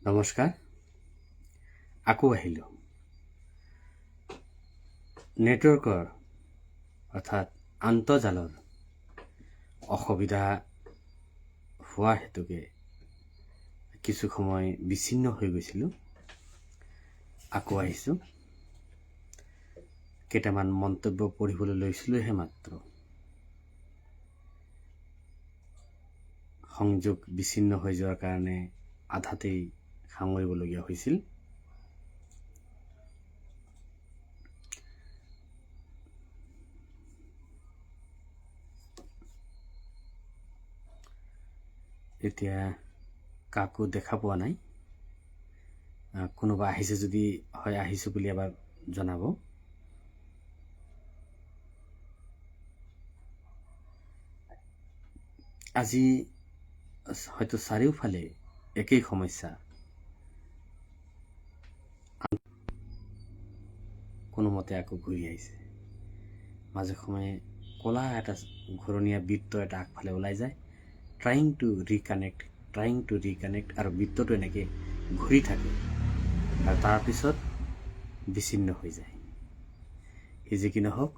নমস্কাৰ। আকৌ আহিলোঁ। নেটৱৰ্কৰ অৰ্থাৎ আন্তঃজালৰ অসুবিধা হোৱা হেতুকে কিছু সময় বিচ্ছিন্ন হৈ গৈছিলোঁ। আকৌ আহিছোঁ। কেইটামান মন্তব্য পঢ়িবলৈ লৈছিলোহে মাত্ৰ। সংযোগ বিচ্ছিন্ন হৈ যোৱাৰ কাৰণে আধাতেই সামৰিবলগীয়া হৈছিল। এতিয়া কাকো দেখা পোৱা নাই। কোনোবা আহিছে যদি হয় আহিছোঁ বুলি এবাৰ জনাব। আজি হয়তো চাৰিওফালে একেই সমস্যা। কোনোমতে আকৌ ঘূৰি আহিছে। মাজে সময়ে ক'লা এটা ঘূৰণীয়া বৃত্ত এটা আগফালে ওলাই যায়। ট্ৰাইং টু ৰিকানেক্ট আৰু বৃত্তটো এনেকৈ ঘূৰি থাকে আৰু তাৰপিছত বিচ্ছিন্ন হৈ যায়। সি যি কি নহওক,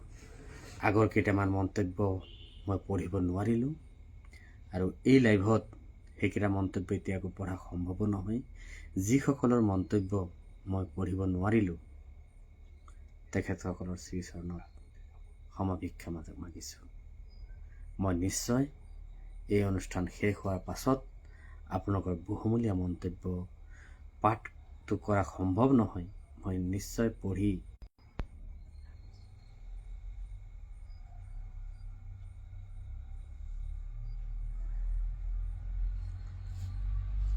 আগৰ কেইটামান মন্তব্য মই পঢ়িব নোৱাৰিলোঁ আৰু এই লাইভত সেইকেইটা মন্তব্য এতিয়া আকৌ পঢ়া সম্ভৱ নহয়। যিসকলৰ মন্তব্য মই পঢ়িব নোৱাৰিলোঁ তেখেতসকলৰ শ্ৰীচৰণত ক্ষমাভিক্ষা মাগিছোঁ। মই নিশ্চয় এই অনুষ্ঠান শেষ হোৱাৰ পাছত আপোনালোকৰ বহুমূলীয়া মন্তব্য পাঠটো কৰা সম্ভৱ নহয়। মই নিশ্চয় পঢ়ি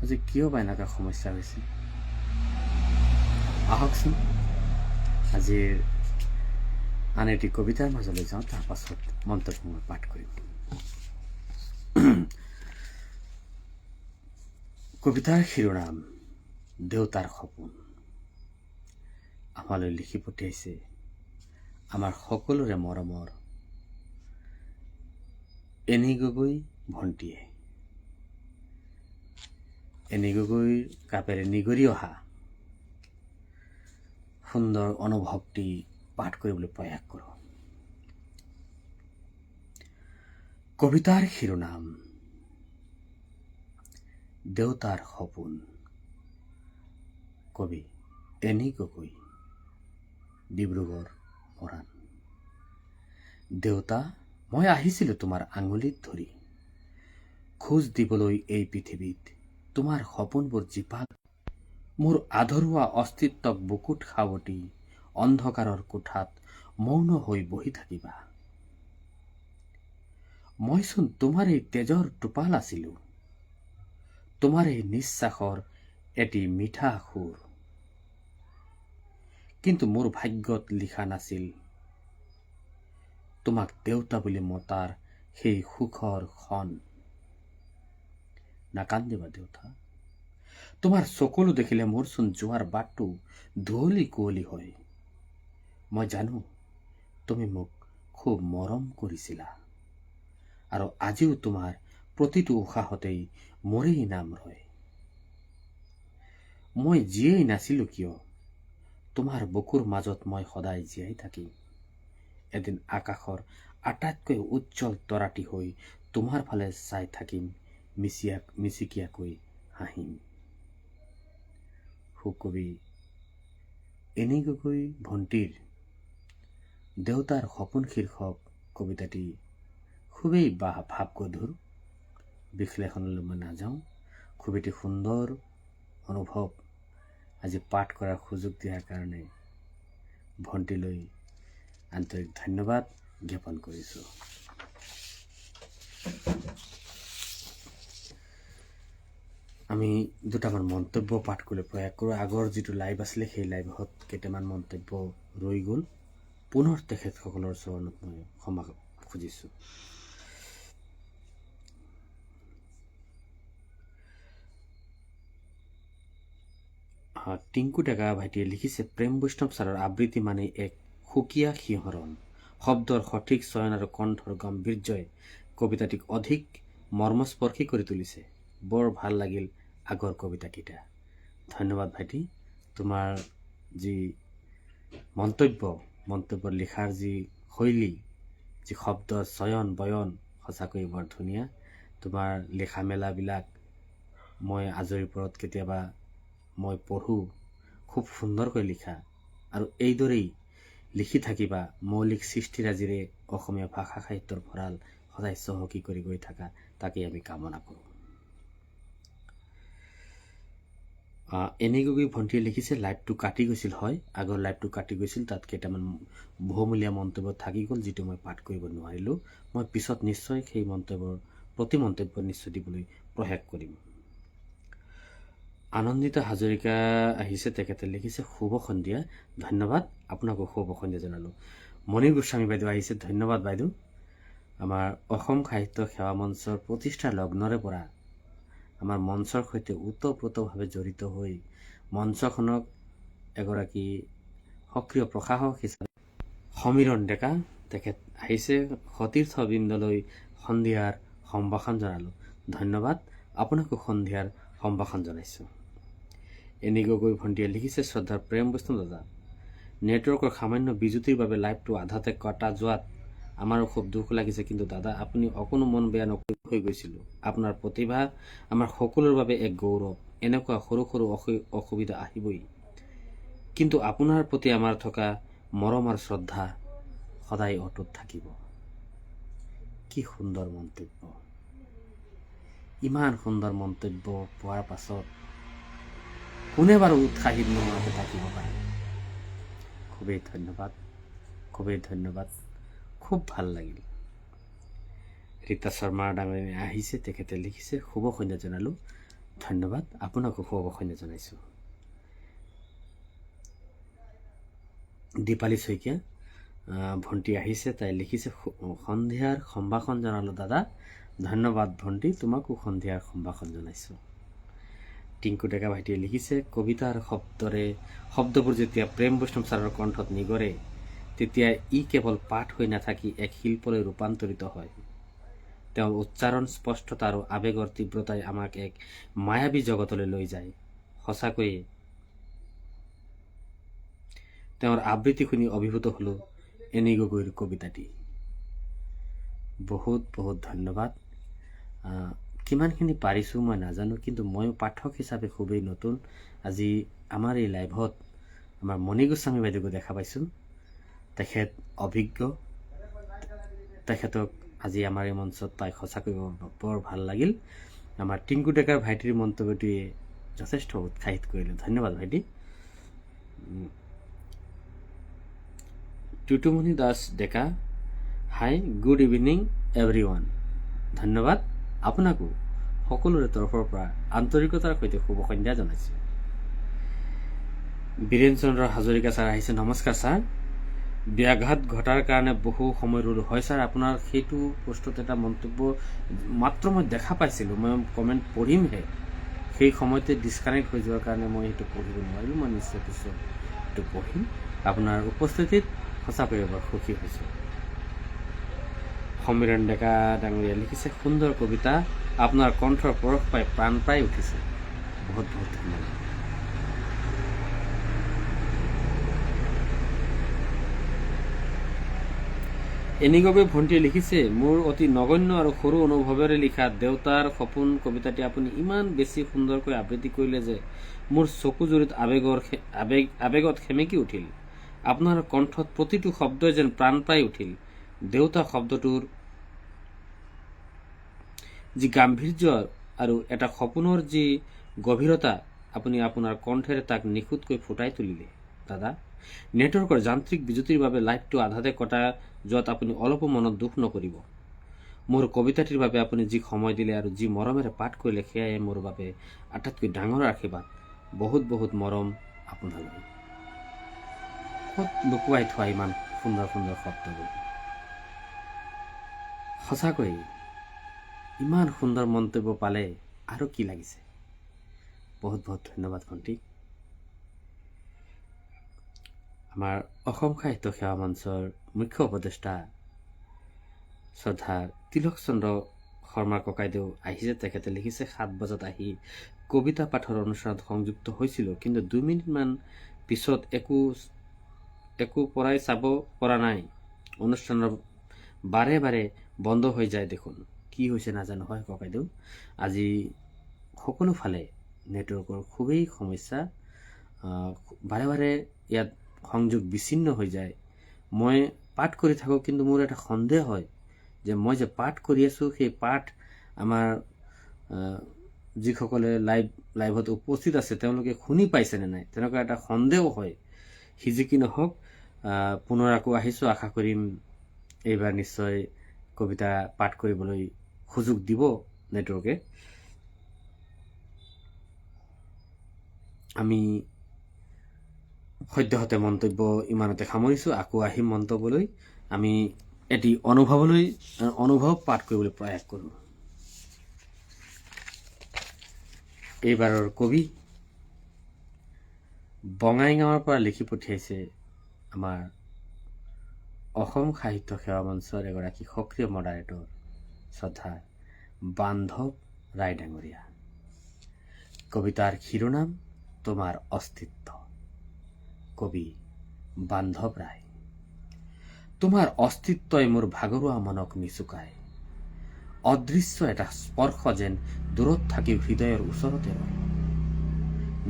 আজি কিয় বা এনেকুৱা সমস্যা হৈছে। আহকচোন আজিৰ আন এটি কবিতাৰ মাজলৈ যাওঁ, তাৰ পাছত মন্তব্য মই পাঠ কৰিম। কবিতাৰ শিৰোনাম দেউতাৰ সপোন। আমালৈ লিখি পঠিয়াইছে আমাৰ সকলোৰে মৰমৰ এনি গগৈ ভণ্টীয়ে। এনি গগৈৰ কাপেৰে নিগৰি অহা সুন্দৰ অনুভৱটি পাঠ কৰিবলৈ প্ৰয়াস কৰোঁ। কবিতাৰ শিৰোনাম দেউতাৰ সপোন। কবি এনি গগৈ, ডিব্ৰুগড় মৰাণ। দেউতা, মই আহিছিলোঁ তোমাৰ আঙুলিত ধৰি, খোজ দিবলৈ এই পৃথিৱীত তোমাৰ সপোনবোৰ জীপাল। মোৰ আধৰুৱা অস্তিত্বক বুকুত সাৱটি অন্ধকাৰৰ কোঠাত মৌন হৈ বহি থাকিবা। মইচোন তোমাৰ এই তেজৰ টোপাল আছিলোঁ, তোমাৰ এই নিশ্বাসৰ এটি মিঠা সুৰ। কিন্তু মোৰ ভাগ্যত লিখা নাছিল তোমাক দেউতা বুলি মতাৰ সেই সুখৰ ক্ষণ। নাকান্দিবা দেউতা, তোমাৰ চকুলো দেখিলে মোৰচোন যোৱাৰ বাটটো ধুঁৱলি কুঁৱলী হয়। মই জানো তুমি মোক খুব মৰম কৰিছিলা আৰু আজিও তোমাৰ প্ৰতিটো উশাহতেই মোৰেই নাম ৰয়। মই যিয়েই নাছিলো কিয়, তোমাৰ বুকুৰ মাজত মই সদায় জীয়াই থাকিম। এদিন আকাশৰ আটাইতকৈ উজ্জ্বল তৰাটি হৈ তোমাৰ ফালে চাই থাকিম, মিচিকিয়াকৈ হাঁহিম। সুকবি এনি গগৈ ভণ্টীৰ দেউতাৰ সপোন শীৰ্ষক কবিতাটি খুবেই ভাৱগধুৰ। বিশ্লেষণলৈ মই নাযাওঁ। খুব এটি সুন্দৰ অনুভৱ আজি পাঠ কৰাৰ সুযোগ দিয়াৰ কাৰণে ভণ্টিলৈ আন্তৰিক ধন্যবাদ জ্ঞাপন কৰিছোঁ। আমি দুটামান মন্তব্য পাঠ কৰিবলৈ প্ৰয়াস কৰোঁ। আগৰ যিটো লাইভ আছিলে সেই লাইভত কেইটামান মন্তব্য ৰৈ গ'ল। পুনৰ তেখেতসকলৰ চৰণত মই ক্ষমা খুজিছোঁ। টিংকু ডেকা ভাইটিয়ে লিখিছে, প্ৰেম বৈষ্ণৱ ছাৰৰ আবৃত্তি মানে এক সুকীয়া শিহৰণ। শব্দৰ সঠিক চয়ন আৰু কণ্ঠৰ গাম্ভীৰ্যই কবিতাটিক অধিক মৰ্মস্পৰ্শী কৰি তুলিছে। বৰ ভাল লাগিল আগৰ কবিতাকেইটা। ধন্যবাদ ভাইটি। তোমাৰ যি মন্তব্য লিখাৰ যি শৈলী, যি শব্দৰ চয়ন বয়ন, সঁচাকৈ বৰ ধুনীয়া। তোমাৰ লিখা মেলাবিলাক মই আজৰি পৰত কেতিয়াবা মই পঢ়োঁ, খুব সুন্দৰকৈ লিখা, আৰু এইদৰেই লিখি থাকিবা। মৌলিক সৃষ্টিৰাজিৰে অসমীয়া ভাষা সাহিত্যৰ ভঁৰাল সদায় চহকী কৰি গৈ থাকা, তাকেই আমি কামনা কৰোঁ। এনে গগৈ ভণ্টিয়ে লিখিছে, লাইভটো কাটি গৈছিল। হয়, আগৰ লাইভটো কাটি গৈছিল, তাত কেইটামান বহুমূলীয়া মন্তব্য থাকি গ'ল, যিটো মই পাঠ কৰিব নোৱাৰিলোঁ। মই পিছত নিশ্চয় সেই মন্তব্য নিশ্চয় দিবলৈ প্ৰয়াস কৰিম। আনন্দিতা হাজৰিকা আহিছে, তেখেতে লিখিছে শুভ সন্ধিয়া, ধন্যবাদ, আপোনাকো শুভ সন্ধিয়া জনালোঁ। মণি গোস্বামী বাইদেউ আহিছে, ধন্যবাদ বাইদেউ। আমাৰ অসম সাহিত্য সেৱা মঞ্চৰ প্ৰতিষ্ঠাৰ লগ্নৰে পৰা আমাৰ মঞ্চৰ সৈতে ওতঃপ্ৰোতভাৱে জড়িত হৈ মঞ্চখনক এগৰাকী সক্ৰিয় প্ৰশাসক হিচাপে সমীৰণ ডেকা, তেখেত আহিছে। সতীৰ্থ বৃন্দলৈ সন্ধিয়াৰ সম্ভাষণ জনালোঁ, ধন্যবাদ, আপোনাকো সন্ধিয়াৰ সম্ভাষণ জনাইছোঁ। এনি গগৈ ভণ্টিয়ে লিখিছে, শ্ৰদ্ধাৰ প্ৰেম বৈষ্ণৱ দাদা, নেটৱৰ্কৰ সামান্য বিজুতিৰ বাবে লাইভটো আধাতে কটা যোৱাত আমাৰো খুব দুখ লাগিছে, কিন্তু দাদা আপুনি অকণো মন বেয়া নকৰি হৈ গৈছিলোঁ। আপোনাৰ প্ৰতিভা আমাৰ সকলোৰে বাবে এক গৌৰৱ। এনেকুৱা সৰু সৰু অসুবিধা আহিবই, কিন্তু আপোনাৰ প্ৰতি আমাৰ থকা মৰম আৰু শ্ৰদ্ধা সদায় অটুট থাকিব। কি সুন্দৰ মন্তব্য! ইমান সুন্দৰ মন্তব্য পোৱাৰ পাছত কোনে বাৰু উৎসাহিত নোহোৱাকৈ থাকিব পাৰে? খুবেই ধন্যবাদ, খুবেই ধন্যবাদ, খুব ভাল লাগিল। ৰীতা শৰ্মা ডাঙৰীয়া আহিছে, তেখেতে লিখিছে শুভ সন্ধ্যা জনালোঁ, ধন্যবাদ, আপোনাকো শুভ সন্ধ্যা জনাইছোঁ। দীপালী শইকীয়া ভণ্টি আহিছে, তাই লিখিছে সন্ধিয়াৰ সম্ভাষণ জনালোঁ দাদা, ধন্যবাদ ভণ্টি, তোমাকো সন্ধিয়াৰ সম্ভাষণ জনাইছোঁ। টিংকু ডেকা ভাইটিয়ে লিখিছে, কবিতাৰ শব্দবোৰ যেতিয়া প্ৰেম বৈষ্ণৱ ছাৰৰ কণ্ঠত নিগৰে, তেতিয়া ই কেৱল পাঠ হৈ নাথাকি এক শিল্পলৈ ৰূপান্তৰিত হয়। তেওঁৰ উচ্চাৰণ স্পষ্টতা আৰু আৱেগৰ তীব্ৰতাই আমাক এক মায়াবী জগতলৈ লৈ যায়। সঁচাকৈয়ে তেওঁৰ আবৃত্তি শুনি অভিভূত হলো এনি গগৈৰ কবিতাটি। বহুত বহুত ধন্যবাদ। কিমানখিনি পাৰিছোঁ মই নাজানো, কিন্তু ময়ো পাঠক হিচাপে খুবেই নতুন। আজি আমাৰ এই লাইভত আমাৰ মণি গোস্বামী বাইদেউকো দেখা পাইছোঁ, তেখেত অভিজ্ঞ। তেখেতক আজি আমাৰ এই মঞ্চত পাই সঁচাকৈ বৰ ভাল লাগিল। আমাৰ টিংকু ডেকাৰ ভাইটিৰ মন্তব্যটোৱে যথেষ্ট উৎসাহিত কৰিলে, ধন্যবাদ ভাইটি। টুটুমণি দাস ডেকা, হাই, গুড ইভিনিং এভৰিৱান, ধন্যবাদ, আপোনাকো সকলোৰে তৰফৰ পৰা আন্তৰিকতাৰ সৈতে শুভ সন্ধ্যা জনাইছোঁ। বীৰেন চন্দ্ৰ হাজৰিকা ছাৰ আহিছে, নমস্কাৰ ছাৰ, ব্যাঘাত ঘটাৰ কাৰণে বহু সময় ৰ'লো। হয় ছাৰ, আপোনাৰ সেইটো পোষ্টত এটা মন্তব্য মাত্ৰ মই দেখা পাইছিলোঁ, মই কমেণ্ট পঢ়িমহে, সেই সময়তে ডিছকানেক্ট হৈ যোৱাৰ কাৰণে মই সেইটো পঢ়িব নোৱাৰিলোঁ। মই নিশ্চয় পিছত সেইটো পঢ়িম। আপোনাৰ উপস্থিতিত সঁচাকৈয়ে বৰ সুখী হৈছোঁ। সমীৰণ ডেকা ডাঙৰীয়া লিখিছে, সুন্দৰ কবিতা, আপোনাৰ কণ্ঠৰ পৰশ পাই প্ৰাণ পাই উঠিছে, বহুত বহুত ধন্যবাদ। এনি গগৈ ভণ্টিয়ে লিখিছে, মোৰ অতি নগণ্য আৰু সৰু অনুভৱেৰে লিখা দেউতাৰ সপোন কবিতাটি আপুনি ইমান বেছি সুন্দৰকৈ আবৃত্তি কৰিলে যে মোৰ চকুজুৰিত আৱেগত সেমেকি উঠিল। আপোনাৰ কণ্ঠত প্ৰতিটো শব্দই যেন প্ৰাণ পাই উঠিল। দেউতা শব্দটোৰ যি গাম্ভীৰ্য আৰু এটা সপোনৰ যি গভীৰতা, আপুনি আপোনাৰ কণ্ঠেৰে তাক নিখুঁতকৈ ফুটাই তুলিলে। দাদা, নেটৱৰ্কৰ যান্ত্ৰিক বিজুতিৰ বাবে লাইভটো আধাতে কটা যোৱাত আপুনি অলপো মনত দুখ নকৰিব। মোৰ কবিতাটিৰ বাবে আপুনি যি সময় দিলে আৰু যি মৰমেৰে পাঠ কৰিলে, সেয়াই মোৰ বাবে আটাইতকৈ ডাঙৰ আশীৰ্বাদ। বহুত বহুত মৰম আপোনালৈ। ক'ত লুকুৱাই থোৱা ইমান সুন্দৰ সুন্দৰ শব্দবোৰ? সঁচাকৈ ইমান সুন্দৰ মন্তব্য পালে আৰু কি লাগিছে। বহুত বহুত ধন্যবাদ ভণ্টি। আমাৰ অসম সাহিত্য সেৱা মঞ্চৰ মুখ্য উপদেষ্টা শ্ৰদ্ধা তিলক চন্দ্ৰ শৰ্মা ককাইদেউ আহিছে। তেখেতে লিখিছে 7 বজাত আহি কবিতা পাঠৰ অনুষ্ঠানত সংযুক্ত হৈছিলোঁ, কিন্তু 2 মিনিটমান পিছত একো পৰাই চাব পৰা নাই। অনুষ্ঠানৰ বাৰে বাৰে বন্ধ হৈ যায় দেখোন। কি হৈছে নাজানো। হয় ককাইদেউ, আজি সকলো ফালে নেটৱৰ্কৰ খুবেই সমস্যা। বাৰে বাৰে ইয়াত সংযোগ বিচ্ছিন্ন হৈ যায়। মই পাঠ কৰি থাকোঁ, কিন্তু মোৰ এটা সন্দেহ হয় যে মই যে পাঠ কৰি আছোঁ, সেই পাঠ আমাৰ যিসকলে লাইভত উপস্থিত আছে তেওঁলোকে শুনি পাইছেনে নাই, তেনেকুৱা এটা সন্দেহ হয়। সি যি কি নহওক, পুনৰ আকৌ আহিছোঁ। আশা কৰিম এইবাৰ নিশ্চয় কবিতা পাঠ কৰিবলৈ সুযোগ দিব নেটৱৰ্কে। আমি সদ্যহতে মন্তব্য ইমানতে সামৰিছোঁ। আকৌ আহিম মন্তব্যলৈ। আমি এটি অনুভৱ পাঠ কৰিবলৈ প্ৰয়াস কৰোঁ। এইবাৰৰ কবি বঙাইগাঁৱৰ পৰা লিখি পঠিয়াইছে আমাৰ অসম সাহিত্য সেৱা মঞ্চৰ এগৰাকী সক্ৰিয় মডাৰেটৰ শ্ৰদ্ধা বান্ধৱ ৰায় ডাঙৰীয়া। কবিতাৰ শিৰোনাম তোমাৰ অস্তিত্ব। কবি বান্ধৱ ৰায়। তোমাৰ অস্তিত্বই মোৰ ভাগৰুৱা মনক নিচুকায়। অদৃশ্য এটা স্পৰ্শ যেন দূৰত থাকি হৃদয়ৰ ওচৰতে ৰয়।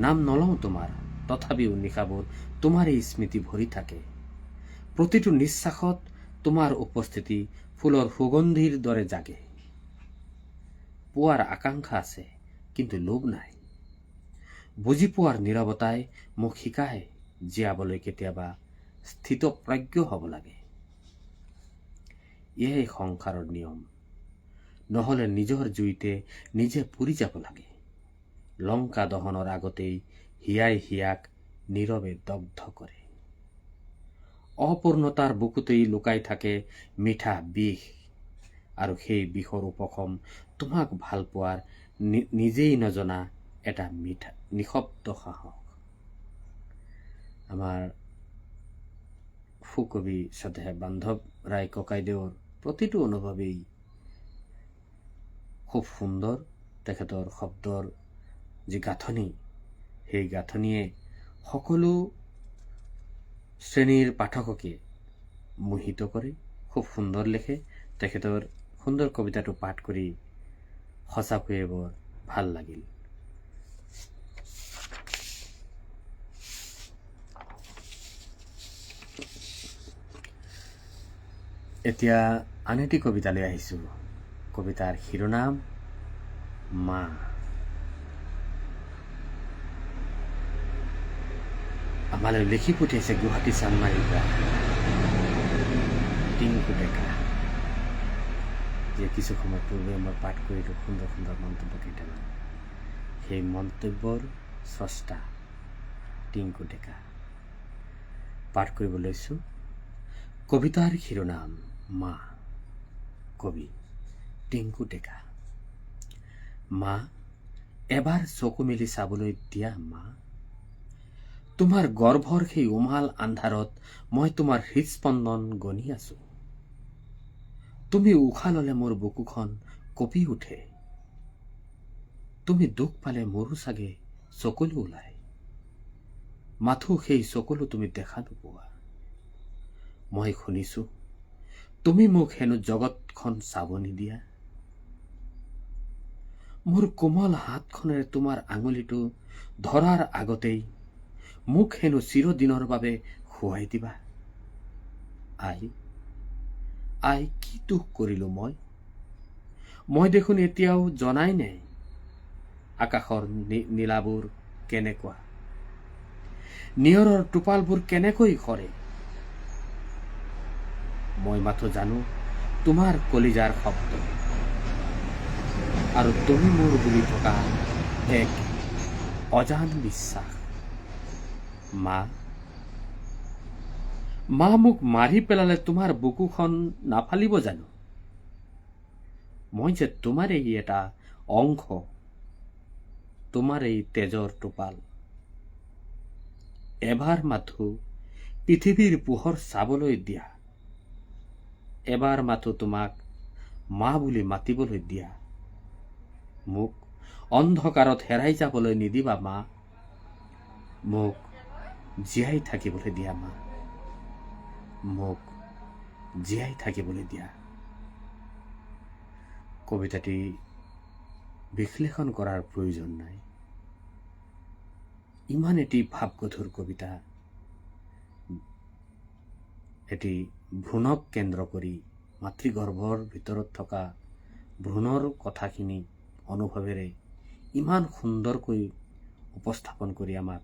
নাম নলওঁ তোমাৰ, তথাপিও নিশাবোৰ তোমাৰেই স্মৃতি ভৰি থাকে। প্ৰতিটো নিশ্বাসত তোমাৰ উপস্থিতি ফুলৰ সুগন্ধিৰ দৰে জাগে। পোৱাৰ আকাংক্ষা আছে, কিন্তু লোভ নাই। বুজি পোৱাৰ নীৰৱতাই মোক শিকায় জীয়াবলৈ কেতিয়াবা স্থিতপ্ৰজ্ঞ হ'ব লাগে। এয়াই সংসাৰৰ নিয়ম। নহ'লে নিজৰ জুইতে নিজে পুৰি যাব লাগে। লংকা দহনৰ আগতেই হিয়াই হিয়াক নীৰৱে দগ্ধ কৰে। অপূৰ্ণতাৰ বুকুতেই লুকাই থাকে মিঠা বিষ, আৰু সেই বিষৰ উপশম তোমাক ভাল পোৱাৰ নিজেই নজনা এটা মিঠা নিঃশব্দ সাহস। আমাৰ সুকবি শ্ৰদ্ধেয় বান্ধৱ ৰায় ককাইদেউৰ প্ৰতিটো অনুভৱেই খুব সুন্দৰ। তেখেতৰ শব্দৰ যি গাঁথনি, সেই গাঁথনিয়ে সকলো শ্ৰেণীৰ পাঠককে মোহিত কৰে। খুব সুন্দৰ লিখে। তেখেতৰ সুন্দৰ কবিতাটো পাঠ কৰি সঁচাকৈয়ে বৰ ভাল লাগিল। এতিয়া আন এটি কবিতালৈ আহিছোঁ। কবিতাৰ শিৰোনাম মা। আমালৈ লিখি পঠিয়াইছে গুৱাহাটী চানমাৰীৰ পৰা টিংকু ডেকা, যে কিছু সময় পূৰ্বে মই পাঠ কৰিলোঁ সুন্দৰ সুন্দৰ মন্তব্য কেইটামান। সেই মন্তব্যৰ স্ৰষ্টা টিংকু ডেকা। পাঠ কৰিব লৈছোঁ। কবিতাৰ শিৰোনাম মা। কবি টিংকু ডেকা। মা, এবাৰ চকু মেলি চাবলৈ দিয়া মা। তোমাৰ গৰ্ভৰ সেই উমাল আন্ধাৰত মই তোমাৰ হৃদস্পন্দন গণি আছো। তুমি উশাহ ললে মোৰ বুকুখন কঁপি উঠে। তুমি দুখ পালে মোৰো চাগে চকুলো ওলায়। মাথো সেই চকুলো তুমি দেখা নোপোৱা। মই শুনিছো তুমি মোক হেনো জগতখন চাব নিদিয়া। মোৰ কোমল হাতখনেৰে তোমাৰ আঙুলিটো ধৰাৰ আগতেই মোক হেনো চিৰদিনৰ বাবে খুৱাই দিবা। আই কি দুখ কৰিলো মই দেখোন এতিয়াও জনাই নাই আকাশৰ নীলাবোৰ কেনেকুৱা, নিয়ৰৰ টোপালবোৰ কেনেকৈ সৰে। মই মাথো জানো তোমাৰ কলিজাৰ শব্দ, আৰু তুমি মোৰ বুলি থকা এক অজান বিশ্বাস। মা মোক মাৰি পেলালে তোমাৰ বুকুখন নাফালিব জানো? মই যে তোমাৰেই এটা অংশ, তোমাৰেই তেজৰ টোপাল। এবাৰ মাথো পৃথিৱীৰ পোহৰ চাবলৈ দিয়া। এবাৰ মাথো তোমাক মা বুলি মাতিবলৈ দিয়া, মোক অন্ধকাৰত হেৰাই যাবলৈ নিদিবা মা, মোক জীয়াই থাকিবলৈ দিয়া মা, মোক জীয়াই থাকিবলৈ দিয়া। কবিতাটি বিশ্লেষণ কৰাৰ প্ৰয়োজন নাই। ইমান এটি ভাৱগধুৰ কবিতা, এটি ভ্ৰূণক কেন্দ্ৰ কৰি মাতৃগৰ্ভৰ ভিতৰত থকা ভ্ৰূণৰ কথাখিনি অনুভৱেৰে ইমান সুন্দৰকৈ উপস্থাপন কৰি আমাক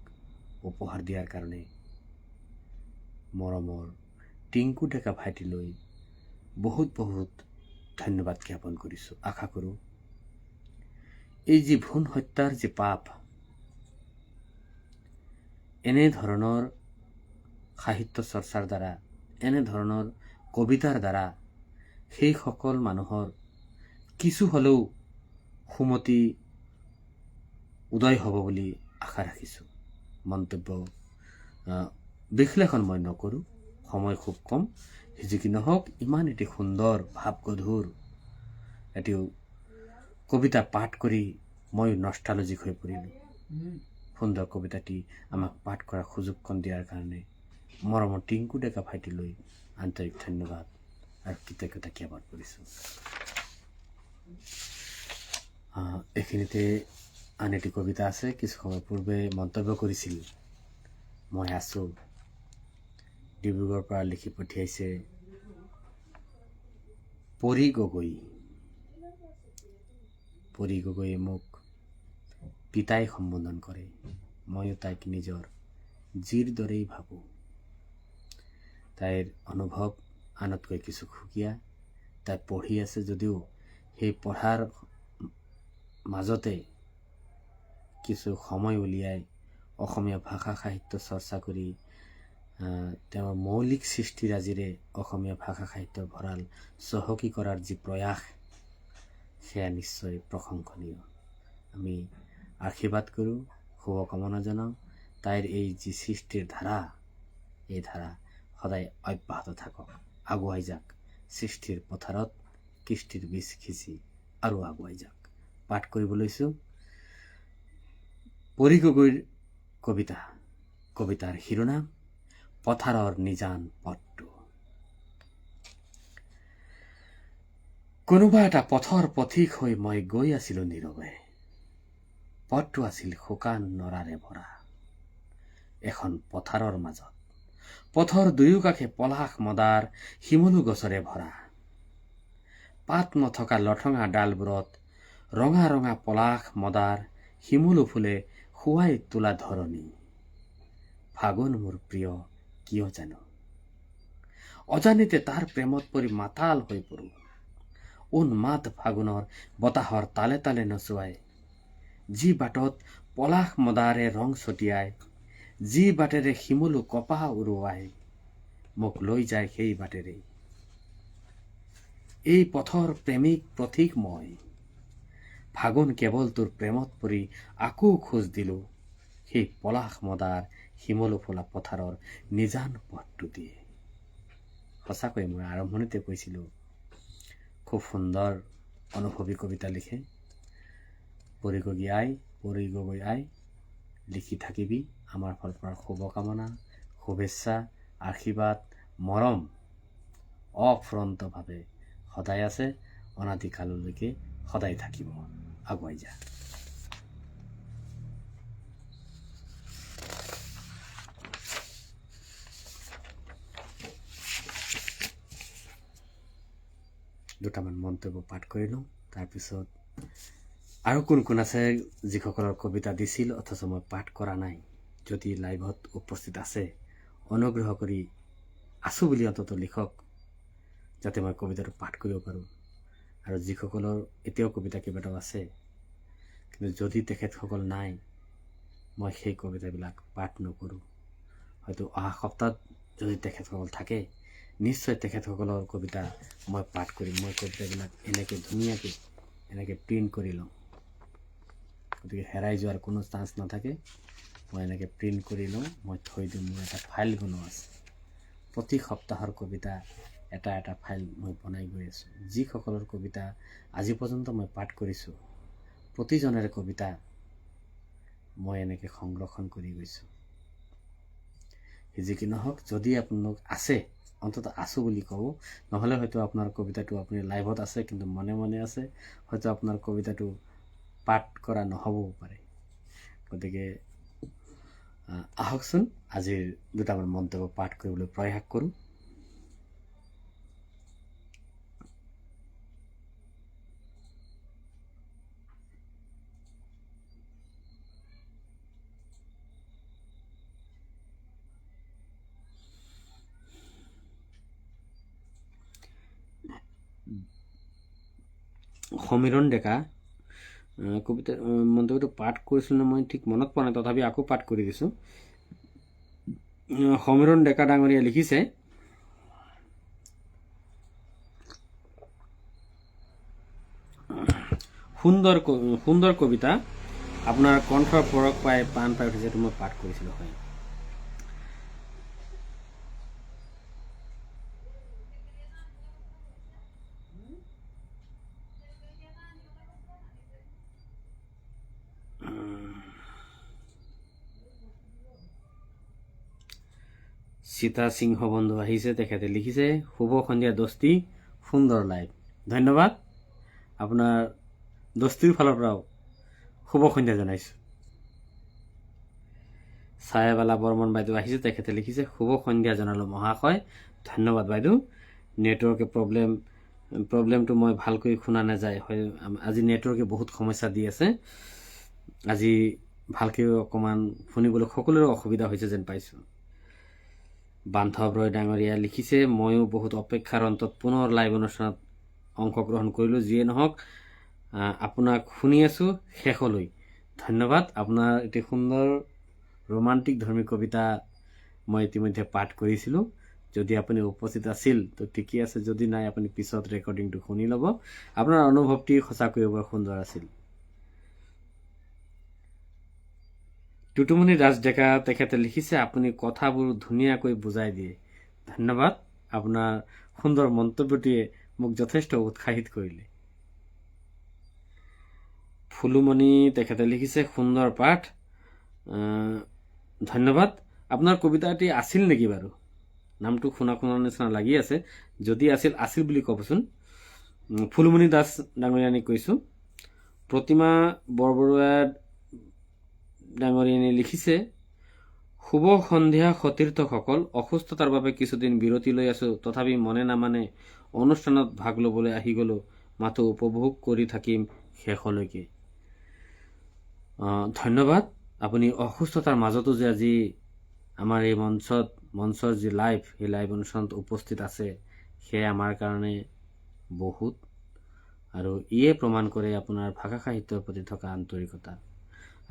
উপহাৰ দিয়াৰ কাৰণে মৰমৰ টিংকু ডেকা ভাইটিলৈ বহুত বহুত ধন্যবাদ জ্ঞাপন কৰিছোঁ। আশা কৰোঁ এই যি ভ্ৰূণ হত্যাৰ যি পাপ, এনেধৰণৰ সাহিত্য চৰ্চাৰ দ্বাৰা, এনেধৰণৰ কবিতাৰ দ্বাৰা সেইসকল মানুহৰ কিছু হ'লেও সুমতি উদয় হ'ব বুলি আশা ৰাখিছোঁ। মন্তব্য বিশ্লেষণ মই নকৰোঁ, সময় খুব কম। যি কি নহওক, ইমান এটি সুন্দৰ ভাৱগধুৰ এটি কবিতা পাঠ কৰি মই নষ্টালজিক হৈ পৰিলোঁ। সুন্দৰ কবিতাটি আমাক পাঠ কৰাৰ সুযোগকণ দিয়াৰ কাৰণে মৰমৰ টিংকু ডেকা ভাইটিলৈ আন্তৰিক ধন্যবাদ আৰু কৃতজ্ঞতা জ্ঞাপন কৰিছোঁ। এইখিনিতে আন এটি কবিতা আছে, কিছু সময় পূৰ্বে মন্তব্য কৰিছিল। মই আছোঁ, ডিব্ৰুগড়ৰ পৰা লিখি পঠিয়াইছে পৰি গগৈ। পৰি গগৈয়ে মোক পিতাই সম্বোধন কৰে, ময়ো তাইক নিজৰ জীৰ দৰেই ভাবোঁ। তাইৰ অনুভৱ আনতকৈ কিছু সুকীয়া। তাই পঢ়ি আছে যদিও সেই পঢ়াৰ মাজতে কিছু সময় উলিয়াই অসমীয়া ভাষা সাহিত্য চৰ্চা কৰি তেওঁৰ মৌলিক সৃষ্টিৰাজিৰে অসমীয়া ভাষা সাহিত্যৰ ভঁৰাল চহকী কৰাৰ যি প্ৰয়াস, সেয়া নিশ্চয় প্ৰশংসনীয়। আমি আশীৰ্বাদ কৰোঁ, শুভকামনা জনাওঁ। তাইৰ এই যি সৃষ্টিৰ ধাৰা, এই ধাৰা সদায় অব্যাহত থাকক, আগুৱাই যাওক। সৃষ্টিৰ পথাৰত কৃষ্টিৰ বীজ সিঁচি আৰু আগুৱাই যাওক। পাঠ কৰিব লৈছোঁ পৰি গগৈৰ কবিতা। কবিতাৰ শিৰোনাম পথাৰৰ নিজান পথটো। কোনোবা এটা পথৰ পথিক হৈ মই গৈ আছিলোঁ নীৰৱে। পথটো আছিল শুকান নৰাৰে ভৰা এখন পথাৰৰ মাজত। পথৰ দুয়োকাষে পলাশ মদাৰ শিমলু গছৰে ভৰা। পাত নথকা লঠঙা ডালবোৰত ৰঙা ৰঙা পলাশ মদাৰ শিমলু ফুলে শুৱাই তোলা ধৰণী। ফাগুন মোৰ প্ৰিয় কিয় জানো, অজানিতে তাৰ প্ৰেমত পৰি মাতাল হৈ পৰোঁ। উন্মাদ ফাগুনৰ বতাহৰ তালে তালে নচুৱাই, যি বাটত পলাশ মদাৰে ৰং ছটিয়াই, যি বাটেৰে শিমলু কপাহ উৰুৱাই, মোক লৈ যায় সেই বাটেৰেই। এই পথৰ প্ৰেমিক পথিক মই। ফাগুন কেৱল তোৰ প্ৰেমত পৰি আকৌ খোজ দিলোঁ, সেই পলাশ মদাৰ শিমলু ফুলা পথাৰৰ নিজান পথটো দিয়ে। সঁচাকৈ মই আৰম্ভণিতে কৈছিলোঁ, খুব সুন্দৰ অনুভৱী কবিতা লিখে পৰি গগৈ আই। লিখি থাকিবি। আমাৰ ফালৰ পৰা শুভকামনা, শুভেচ্ছা, আশীৰ্বাদ, মৰম অফুৰন্তভাৱে সদায় আছে, অনাদিকাললৈকে সদায় থাকিব। আগুৱাই যা। দুটামান মন্তব্য পাঠ কৰি লওঁ, তাৰপিছত আৰু কোন কোন আছে যিসকলৰ কবিতা দিছিল অথচ মই পাঠ কৰা নাই, যদি লাইভত উপস্থিত আছে অনুগ্ৰহ কৰি আছোঁ বুলি অন্ততঃ লিখক, যাতে মই কবিতাটো পাঠ কৰিব পাৰোঁ। আৰু যিসকলৰ এতিয়াও কবিতা কেইবাটাও আছে, কিন্তু যদি তেখেতসকল নাই, মই সেই কবিতাবিলাক পাঠ নকৰোঁ। হয়তো অহা সপ্তাহত যদি তেখেতসকল থাকে, নিশ্চয় তেখেতসকলৰ কবিতা মই পাঠ কৰিম। মই কবিতাবিলাক এনেকৈ ধুনীয়াকৈ এনেকৈ প্ৰিণ্ট কৰি লওঁ, গতিকে হেৰাই যোৱাৰ কোনো চান্স নাথাকে। মই এনেকৈ প্ৰিণ্ট কৰি লওঁ, মই থৈ দিওঁ। মোৰ এটা ফাইল বনোৱা আছে, প্ৰতি সপ্তাহৰ কবিতা এটা এটা ফাইল মই বনাই গৈ আছোঁ। যিসকলৰ কবিতা আজি পৰ্যন্ত মই পাঠ কৰিছোঁ প্ৰতিজনেৰে কবিতা মই এনেকৈ সংৰক্ষণ কৰি গৈছোঁ। যি কি নহওক, যদি আপোনালোক আছে অন্তত আছোঁ বুলি ক'ব, নহ'লে হয়তো আপোনাৰ কবিতাটো আপুনি লাইভত আছে কিন্তু মনে মনে আছে, হয়তো আপোনাৰ কবিতাটো পাঠ কৰা নহ'বও পাৰে। গতিকে আহকচোন আজিৰ দুটামান মন্তব্য পাঠ কৰিবলৈ প্ৰয়াস কৰোঁ। সমীৰণ ডেকা কবিতা মন্তব্যটো পাঠ কৰিছিলোঁ নে মই ঠিক মনত পৰা নাই, তথাপি আকৌ পাঠ কৰি দিছোঁ। সমীৰণ ডেকা ডাঙৰীয়া লিখিছে, সুন্দৰ কবিতা, আপোনাৰ কণ্ঠৰ পৰশ পাই প্ৰাণ পাই উঠিছে, এইটো মই পাঠ কৰিছিলোঁ। হয়, সীতা সিংহ বন্ধু আহিছে, তেখেতে লিখিছে শুভ সন্ধিয়া দস্তি, সুন্দৰ লাইভ। ধন্যবাদ, আপোনাৰ দস্তিৰ ফালৰ পৰাও শুভ সন্ধিয়া জনাইছোঁ। ছায়াবালা বৰ্মন বাইদেউ আহিছে, তেখেতে লিখিছে শুভ সন্ধিয়া জনালোঁ মহাশয়। ধন্যবাদ বাইদেউ। নেটৱৰ্কে প্ৰব্লেমটো মই ভালকৈ শুনা নাযায়, হয় আজি নেটৱৰ্কে বহুত সমস্যা দি আছে। আজি ভালকৈ অকণমান শুনিবলৈ সকলোৰে অসুবিধা হৈছে যেন পাইছোঁ। বান্ধৱ ৰয় ডাঙৰীয়া লিখিছে, ময়ো বহুত অপেক্ষাৰ অন্তত পুনৰ লাইভ অনুষ্ঠানত অংশগ্ৰহণ কৰিলোঁ। যিয়ে নহওক আপোনাক শুনি আছোঁ শেষলৈ। ধন্যবাদ। আপোনাৰ এটি সুন্দৰ ৰোমান্টিক ধৰ্মী কবিতা মই ইতিমধ্যে পাঠ কৰিছিলোঁ। যদি আপুনি উপস্থিত আছিল তো ঠিকেই আছে, যদি নাই আপুনি পিছত ৰেকৰ্ডিংটো শুনি ল'ব। আপোনাৰ অনুভৱটি সঁচাকৈয়ে বৰ সুন্দৰ আছিল। টুটুমণি দাস ডেকা তেখেতে লিখিছে, আপুনি কথাবোৰ ধুনীয়াকৈ বুজাই দিয়ে। ধন্যবাদ, আপোনাৰ সুন্দৰ মন্তব্যটিয়ে মোক যথেষ্ট উৎসাহিত কৰিলে। ফুলুমণি তেখেতে লিখিছে সুন্দৰ পাঠ, ধন্যবাদ। আপোনাৰ কবিতাটি আছিল নেকি বাৰু? নামটো শুনা নিচিনা লাগি আছে, যদি আছিল বুলি ক'বচোন। ফুলুমণি দাস ডাঙৰীয়ানী কৈছোঁ। প্ৰতিমা বৰবৰুৱা ডাঙৰীয়ানী লিখিছে, শুভ সন্ধিয়া সতীৰ্থসকল, অসুস্থতাৰ বাবে কিছুদিন বিৰতি লৈ আছোঁ, তথাপি মনে নামানে অনুষ্ঠানত ভাগ ল'বলৈ আহি গ'লোঁ, মাথো উপভোগ কৰি থাকিম শেষলৈকে। ধন্যবাদ। আপুনি অসুস্থতাৰ মাজতো যে আজি আমাৰ এই মঞ্চৰ যি লাইভ, সেই লাইভ অনুষ্ঠানত উপস্থিত আছে, সেয়া আমাৰ কাৰণে বহুত, আৰু ইয়ে প্ৰমাণ কৰে আপোনাৰ ভাষা সাহিত্যৰ প্ৰতি থকা আন্তৰিকতা।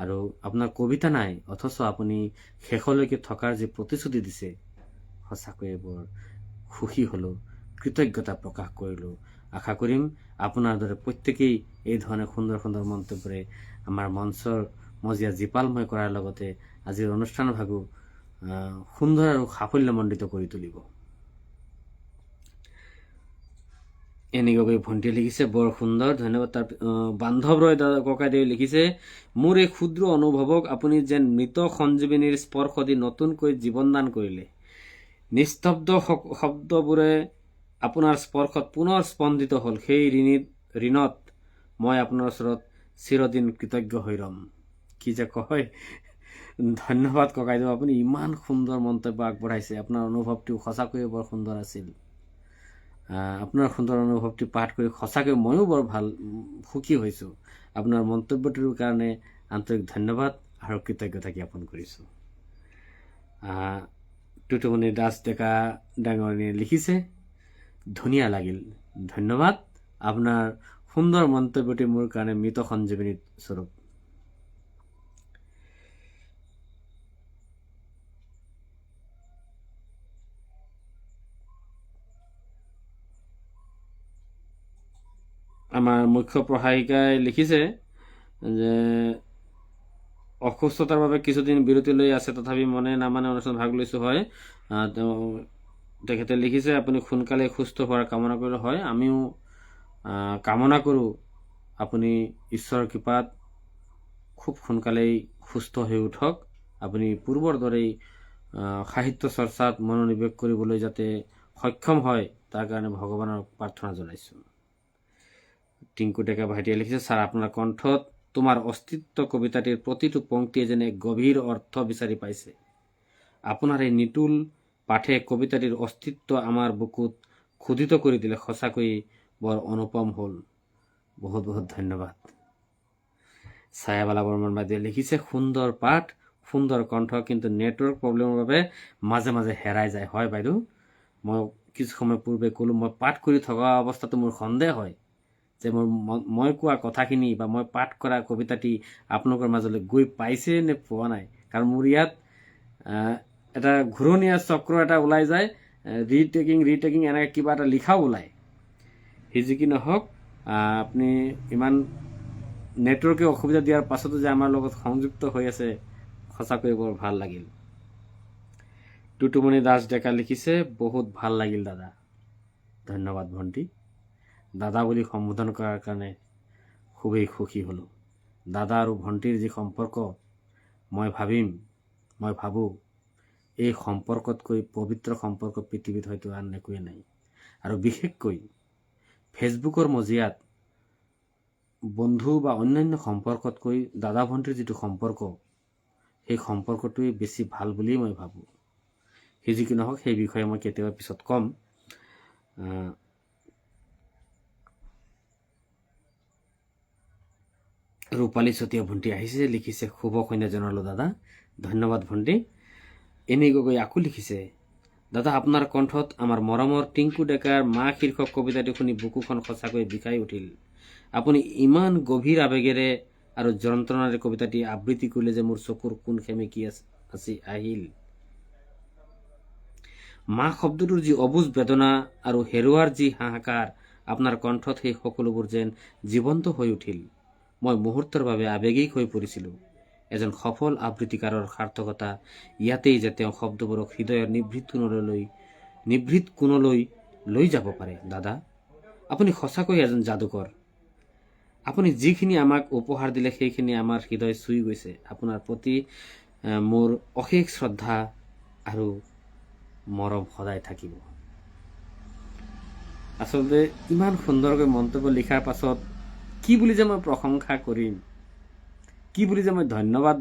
আৰু আপোনাৰ কবিতা নাই অথচ আপুনি শেষলৈকে থকাৰ যি প্ৰতিশ্ৰুতি দিছে, সঁচাকৈয়ে বৰ সুখী হ'লোঁ, কৃতজ্ঞতা প্ৰকাশ কৰিলোঁ। আশা কৰিম আপোনাৰ দৰে প্ৰত্যেকেই এই ধৰণে সুন্দৰ সুন্দৰ মন্তব্যৰে আমাৰ মঞ্চৰ মজিয়া জীপালময় কৰাৰ লগতে আজিৰ অনুষ্ঠান ভাগো সুন্দৰ আৰু সাফল্যমণ্ডিত কৰি তুলিব। এনেকৈ ভণ্টিয়ে লিখিছে, বৰ সুন্দৰ, ধন্যবাদ। তাৰ বান্ধৱ ৰয় ককাইদেৱে লিখিছে, মোৰ এই ক্ষুদ্ৰ অনুভৱক আপুনি যেন মৃত সঞ্জীৱনীৰ স্পৰ্শ দি নতুনকৈ জীৱনদান কৰিলে। নিস্তব্ধ শব্দবোৰে আপোনাৰ স্পৰ্শত পুনৰ স্পন্দিত হ'ল। সেই ঋণত মই আপোনাৰ ওচৰত চিৰদিন কৃতজ্ঞ হৈ ৰ'ম। কি যে কয়। ধন্যবাদ ককাইদেউ, আপুনি ইমান সুন্দৰ মন্তব্য আগবঢ়াইছে। আপোনাৰ অনুভৱটো সঁচাকৈয়ে বৰ সুন্দৰ আছিল। আপোনাৰ সুন্দৰ অনুভৱটি পাঠ কৰি সঁচাকৈ ময়ো বৰ সুখী হৈছোঁ। আপোনাৰ মন্তব্যটোৰ কাৰণে আন্তৰিক ধন্যবাদ আৰু কৃতজ্ঞতা জ্ঞাপন কৰিছোঁ। টুটুমণি দাস ডেকা ডাঙৰীয়াই লিখিছে, ধুনীয়া লাগিল। ধন্যবাদ, আপোনাৰ সুন্দৰ মন্তব্যটি মোৰ কাৰণে মৃত সঞ্জীৱনী স্বৰূপ। আমাৰ মুখ্য প্ৰসাহিকাই লিখিছে যে অসুস্থতাৰ বাবে কিছুদিন বিৰতি লৈ আছে, তথাপি মনে নামানে অনুষ্ঠানত ভাগ লৈছোঁ। হয়, তেওঁ তেখেতে লিখিছে আপুনি সোনকালে সুস্থ হোৱাৰ কামনা কৰিলে। হয়, আমিও কামনা কৰোঁ আপুনি ঈশ্বৰৰ কৃপাত খুব সোনকালেই সুস্থ হৈ উঠক। আপুনি পূৰ্বৰ দৰেই সাহিত্য চৰ্চাত মনোনিৱেশ কৰিবলৈ যাতে সক্ষম হয় তাৰ কাৰণে ভগৱানৰ প্ৰাৰ্থনা জনাইছোঁ। টিংকু ডেকা ভাইটিয়ে লিখিছে, ছাৰ আপোনাৰ কণ্ঠত তোমাৰ অস্তিত্ব কবিতাটিৰ প্ৰতিটো পংক্তিয়ে যেনে গভীৰ অৰ্থ বিচাৰি পাইছে। আপোনাৰ এই নিতুল পাঠে কবিতাটিৰ অস্তিত্ব আমাৰ বুকুত ক্ষুধিত কৰি দিলে। সঁচাকৈয়ে বৰ অনুপম হ'ল। বহুত বহুত ধন্যবাদ। ছায়াবালা বৰ্মন বাইদেৱে লিখিছে, সুন্দৰ পাঠ, সুন্দৰ কণ্ঠ, কিন্তু নেটৱৰ্ক প্ৰব্লেমৰ বাবে মাজে মাজে হেৰাই যায়। হয় বাইদেউ, মই কিছু সময় পূৰ্বে ক'লোঁ, মই পাঠ কৰি থকা অৱস্থাতো মোৰ সন্দেহ হয় যে মই কোৱা কথাখিনি বা মই পাঠ কৰা কবিতাটি আপোনালোকৰ মাজলৈ গৈ পাইছে নে পোৱা নাই। কাৰণ মোৰ ইয়াত এটা ঘূৰণীয়া চক্ৰ এটা ওলাই যায়, ৰিটেকিং এনেকৈ কিবা এটা লিখাও ওলায়। সি যি কি নহওক, আপুনি ইমান নেটৱৰ্কে অসুবিধা দিয়াৰ পাছতো যে আমাৰ লগত সংযুক্ত হৈ আছে, সঁচাকৈ বৰ ভাল লাগিল। টুটুমণি দাস ডেকা লিখিছে, বহুত ভাল লাগিল দাদা। ধন্যবাদ ভণ্টি। দাদা বুলি সম্বোধন কৰাৰ কাৰণে খুবেই সুখী হ'লোঁ। দাদা আৰু ভণ্টিৰ যি সম্পৰ্ক, মই ভাবোঁ এই সম্পৰ্কতকৈ পবিত্ৰ সম্পৰ্ক পৃথিৱীত হয়তো আন একোৱেই নাই। আৰু বিশেষকৈ ফেচবুকৰ মজিয়াত বন্ধু বা অন্যান্য সম্পৰ্কতকৈ দাদা ভণ্টিৰ যিটো সম্পৰ্ক, সেই সম্পৰ্কটোৱেই বেছি ভাল বুলি মই ভাবোঁ। সেই যি কি নহওক, সেই বিষয়ে মই কেতিয়াবা পিছত ক'ম। ৰূপালী চতিয়া ভণ্টি আহিছে, লিখিছে, শুভ সন্ধ্যা জনালোঁ দাদা। ধন্যবাদ ভণ্টি। এনেই গগৈ আকৌ লিখিছে, দাদা আপোনাৰ কণ্ঠত আমাৰ মৰমৰ টিংকু ডেকাৰ মা শীৰ্ষক কবিতাটি শুনি বুকুখন সঁচাকৈ বিষাই উঠিল। আপুনি ইমান গভীৰ আৱেগেৰে আৰু যন্ত্ৰণাৰে কবিতাটি আবৃত্তি কৰিলে যে মোৰ চকুৰ কোণ সেমেকি আহিল। মা শব্দটোৰ যি অবুজ বেদনা আৰু হেৰুৱাৰ যি হাহাকাৰ, আপোনাৰ কণ্ঠত সেই সকলোবোৰ যেন জীৱন্ত হৈ উঠিল। মই মুহূৰ্তৰ বাবে আৱেগিক হৈ পৰিছিলোঁ। এজন সফল আবৃত্তিকাৰৰ সাৰ্থকতা ইয়াতেই যে তেওঁ শব্দবোৰক হৃদয়ৰ নিভৃত কোণলৈ লৈ যাব পাৰে। দাদা, আপুনি সঁচাকৈ এজন যাদুকৰ। আপুনি যিখিনি আমাক উপহাৰ দিলে সেইখিনি আমাৰ হৃদয় চুই গৈছে। আপোনাৰ প্ৰতি মোৰ অশেষ শ্ৰদ্ধা আৰু মৰম সদায় থাকিব। আচলতে ইমান সুন্দৰকৈ মন্তব্য লিখাৰ পাছত কি বুলি যে মই প্ৰশংসা কৰিম, কি বুলি যে মই ধন্যবাদ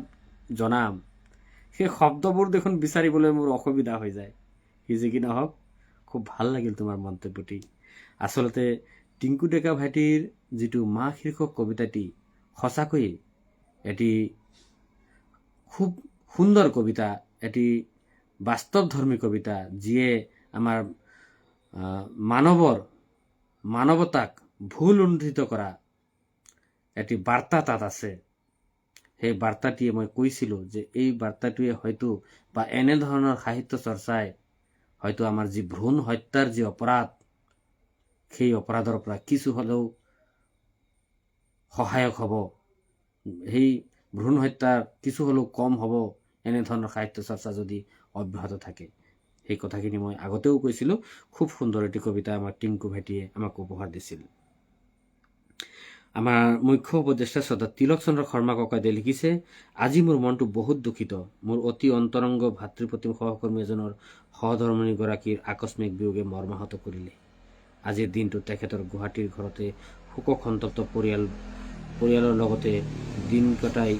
জনাম, সেই শব্দবোৰ দেখোন বিচাৰিবলৈ মোৰ অসুবিধা হৈ যায়। সি যি কি নহওক, খুব ভাল লাগিল তোমাৰ মন্তব্যটি। আচলতে টিংকু ডেকা ভাইটিৰ যিটো মা শীৰ্ষক কবিতাটি সঁচাকৈয়ে এটি খুব সুন্দৰ কবিতা, এটি বাস্তৱধৰ্মী কবিতা, যিয়ে আমাৰ মানৱতাক ভুল উন্ধিত কৰা এটি বাৰ্তা তাত আছে। সেই বাৰ্তাটিয়ে মই কৈছিলোঁ যে এই বাৰ্তাটোৱে হয়তো বা এনেধৰণৰ সাহিত্য চৰ্চাই হয়তো আমাৰ যি ভ্ৰূণ হত্যাৰ যি অপৰাধ, সেই অপৰাধৰ পৰা কিছু হ'লেও সহায়ক হ'ব, সেই ভ্ৰূণ হত্যাৰ কিছু হ'লেও কম হ'ব এনেধৰণৰ সাহিত্য চৰ্চা যদি অব্যাহত থাকে। সেই কথাখিনি মই আগতেও কৈছিলোঁ। খুব সুন্দৰ এটি কবিতা আমাৰ টিংকু ভাইটিয়ে আমাক উপহাৰ দিছিল। আমাৰ মুখ্য উপদেষ্টা শ্ৰদ্ধা তিলক চন্দ্ৰ শৰ্মা ককাইদেৱে লিখিছে, আজি মোৰ মনটো বহুত দুখিত। মোৰ অতি অন্তৰংগ ভাতৃপ্ৰতিম সহকৰ্মী এজনৰ সহধৰ্মিণীগৰাকীৰ আকস্মিক বিয়োগে মৰ্মাহত কৰিলে। আজিৰ দিনটো তেখেতৰ গুৱাহাটীৰ ঘৰতে শোকসন্তপ্ত পৰিয়ালৰ লগতে দিন কটাই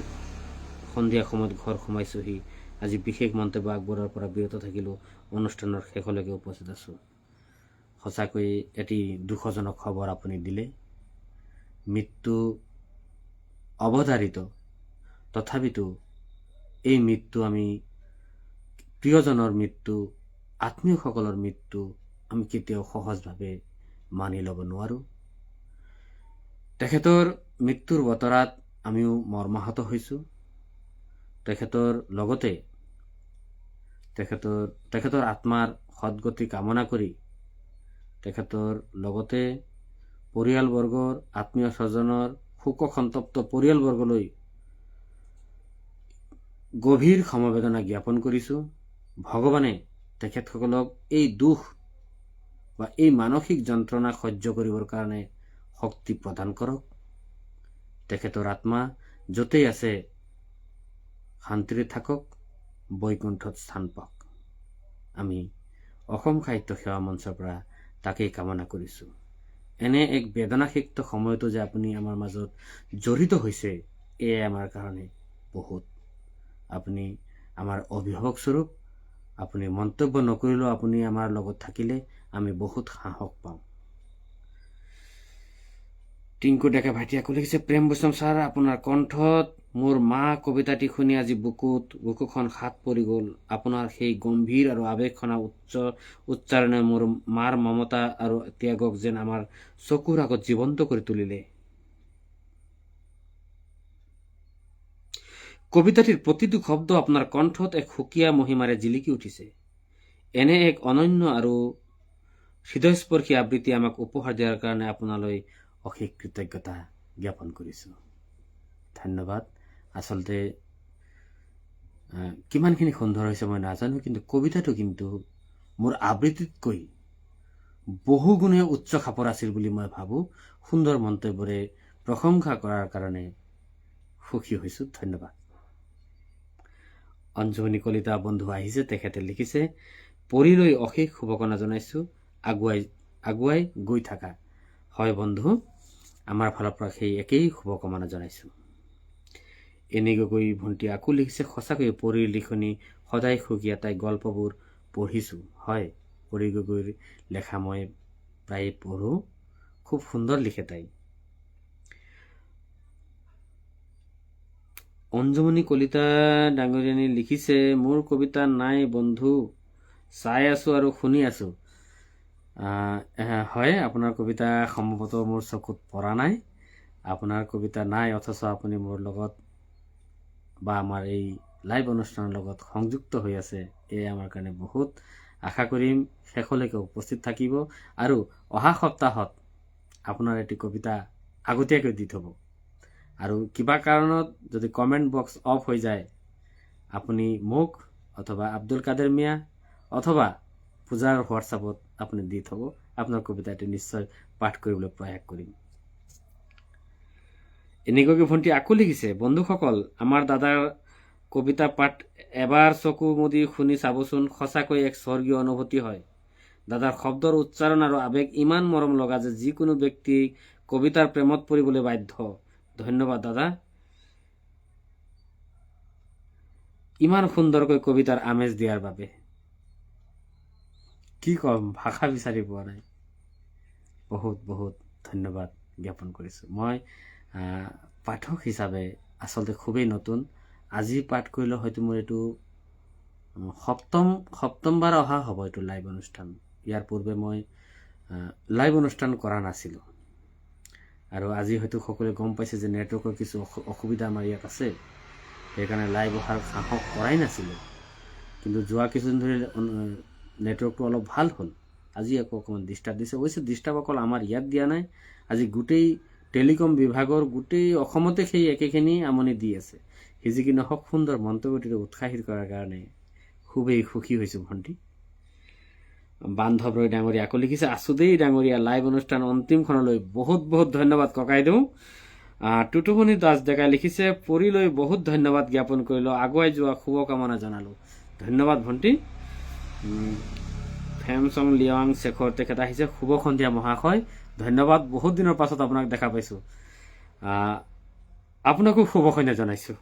সন্ধিয়া সময়ত ঘৰ সোমাইছোহি। আজি বিশেষ মন্তব্য আগবঢ়োৱাৰ পৰা বিৰত থাকিলেও অনুষ্ঠানৰ শেষলৈকে উপস্থিত আছোঁ। সঁচাকৈ এটি দুখজনক খবৰ আপুনি দিলে। মৃত্যু অৱধাৰিত, তথাপিতো এই মৃত্যু, আমি প্ৰিয়জনৰ মৃত্যু, আত্মীয়সকলৰ মৃত্যু আমি কেতিয়াও সহজভাৱে মানি ল'ব নোৱাৰোঁ। তেখেতৰ মৃত্যুৰ বতৰাত আমিও মৰ্মাহত হৈছোঁ। তেখেতৰ লগতে তেখেতৰ আত্মাৰ সদগতি কামনা কৰি, তেখেতৰ লগতে পৰিয়ালবৰ্গৰ, আত্মীয় স্বজনৰ, শোকসন্তপ্ত পৰিয়ালবৰ্গলৈ গভীৰ সমবেদনা জ্ঞাপন কৰিছোঁ। ভগৱানে তেখেতসকলক এই দুখ বা এই মানসিক যন্ত্ৰণা সহ্য কৰিবৰ কাৰণে শক্তি প্ৰদান কৰক। তেখেতৰ আত্মা য'তেই আছে শান্তিৰে থাকক, বৈকুণ্ঠত স্থান পাওক। আমি অসম সাহিত্য সেৱা মঞ্চৰ পৰা তাকেই কামনা কৰিছোঁ। এনে এক বেদনাসিক্ত সময়তো যে আপুনি আমাৰ মাজত জড়িত হৈছে, এয়াই আমাৰ কাৰণে বহুত। আপুনি আমাৰ অভিভাৱক স্বৰূপ। আপুনি মন্তব্য নকৰিলেও আপুনি আমাৰ লগত থাকিলে আমি বহুত সাহস পাওঁ। টিংকু ডেকা ভাইটি আকৌ লিখিছে, প্ৰেম বৈষ্ণৱ ছাৰ, আপোনাৰ কণ্ঠত মোৰ মা কবিতাটি শুনি আজি বুকুখন হাত পৰি গ'ল। আপোনাৰ সেই গম্ভীৰ আৰু আৱেগখনা উচ্চাৰণে মোৰ মাৰ মমতা আৰু ত্যাগক যেন আমাৰ চকুৰ আগত জীৱন্ত কৰি তুলিলে। কবিতাটিৰ প্ৰতিটো শব্দ আপোনাৰ কণ্ঠত এক সুকীয়া মহিমাৰে জিলিকি উঠিছে। এনে এক অনন্য আৰু হৃদয়স্পৰ্শী আবৃত্তি আমাক উপহাৰ দিয়াৰ কাৰণে আপোনালৈ অশেষ কৃতজ্ঞতা জ্ঞাপন কৰিছোঁ। ধন্যবাদ। আচলতে কিমানখিনি সুন্দৰ হৈছে মই নাজানো, কিন্তু কবিতাটো কিন্তু মোৰ আবৃত্তিতকৈ বহুগুণে উচ্চ খাপৰ আছিল বুলি মই ভাবোঁ। সুন্দৰ মন্তব্যৰে প্ৰশংসা কৰাৰ কাৰণে সুখী হৈছোঁ। ধন্যবাদ। অঞ্জুমণি কলিতা বন্ধু আহিছে, তেখেতে লিখিছে, পৰিলৈ অশেষ শুভকামনা জনাইছোঁ, আগুৱাই গৈ থাকা। হয় বন্ধু, আমাৰ ফালৰ পৰা সেই একেই শুভকামনা জনাইছোঁ। এনে গগৈ ভণ্টি আকৌ লিখিছে, সঁচাকৈ পৰিৰ লিখনি সদায় সুকীয়া, তাই গল্পবোৰ পঢ়িছোঁ। হয়, পৰি গগৈৰ লেখা মই প্ৰায় পঢ়োঁ, খুব সুন্দৰ লিখে তাই। অঞ্জুমণি কলিতা ডাঙৰীয়ানী লিখিছে, মোৰ কবিতা নাই বন্ধু, চাই আছো আৰু শুনি আছো। হয়, আপোনাৰ কবিতা সম্ভৱতঃ মোৰ চকুত পৰা নাই। আপোনাৰ কবিতা নাই, অথচ আপুনি মোৰ লগত বা আমাৰ এই লাইভ অনুষ্ঠানৰ লগত সংযুক্ত হৈ আছে। এয়া আমাৰ কাৰণে বহুত। আশা কৰিম শেষলৈকে উপস্থিত থাকিব আৰু অহা সপ্তাহত আপোনাৰ এটি কবিতা আগতীয়াকৈ দি থব। আৰু কিবা কাৰণত যদি কমেণ্ট বক্স অফ হৈ যায়, আপুনি মোক অথবা আব্দুল কাদের মিয়া অথবা পূজাৰ হোৱাটছআপত আপুনি দি থব। আপোনাৰ কবিতাটি নিশ্চয় পাঠ কৰিবলৈ প্ৰয়াস কৰিম। এনেকৈ ভণ্টি আকৌ লিখিছে, বন্ধুসকল, আমাৰ দাদাৰ কবিতা পাঠ এবাৰ চকু মুদি শুনি চাবচোন, সঁচাকৈ এক স্বৰ্গীয় অনুভূতি হয়। দাদাৰ শব্দৰ উচ্চাৰণ আৰু আৱেগ ইমান মৰম লগা যে যিকোনো ব্যক্তি কবিতাৰ প্ৰেমত পৰিবলৈ বাধ্য। ধন্যবাদ দাদা, ইমান সুন্দৰকৈ কবিতাৰ আমেজ দিয়াৰ বাবে। কি কম, ভাষা বিচাৰি পোৱা নাই। বহুত বহুত ধন্যবাদ জ্ঞাপন কৰিছোঁ। মই পাঠক হিচাপে আচলতে খুবেই নতুন। আজি পাঠ কৰিলে হয়তো মোৰ এইটো সপ্তমবাৰ অহা হ'ব এইটো লাইভ অনুষ্ঠান। ইয়াৰ পূৰ্বে মই লাইভ অনুষ্ঠান কৰা নাছিলোঁ। আৰু আজি হয়তো সকলোৱে গম পাইছে যে নেটৱৰ্কৰ কিছু অসুবিধা আমাৰ ইয়াত আছে, সেইকাৰণে লাইভ অহাৰ সাহস কৰাই নাছিলোঁ। কিন্তু যোৱা কিছুদিন ধৰি নেটৱৰ্কটো অলপ ভাল হ'ল। আজি আকৌ অকণমান ডিষ্টাৰ্ব দিছে। অৱশ্যে ডিষ্টাৰ্ব অকল আমাৰ ইয়াত দিয়া নাই, আজি গোটেই টেলিকম বিভাগৰ গোটেই অসমতে সেই একেখিনি আমনি দি আছে। সিজিকি নহওক, সুন্দৰ মন্তব্যটিৰে উৎসাহিত কৰাৰ কাৰণে খুবেই সুখী হৈছোঁ ভণ্টি। বান্ধৱ ৰয় ডাঙৰীয়া আকৌ লিখিছে, আছো দেই ডাঙৰীয়া, লাইভ অনুষ্ঠান অন্তিমখনলৈ বহুত বহুত ধন্যবাদ ককাইদেউ। টুটুমণি দাস ডেকাই লিখিছে, পৰিলৈ বহুত ধন্যবাদ জ্ঞাপন কৰিলোঁ, আগুৱাই যোৱা শুভকামনা জনালোঁ। ধন্যবাদ ভণ্টি। ফেমচং লিয়াং শেখৰ তেখেত আহিছে, শুভ সন্ধিয়া মহাশয়, ধন্যবাদ, বহুত দিনৰ পাছত আপোনাক দেখা পাইছোঁ। আপোনাকো শুভ সন্ধিয়া জনাইছোঁ।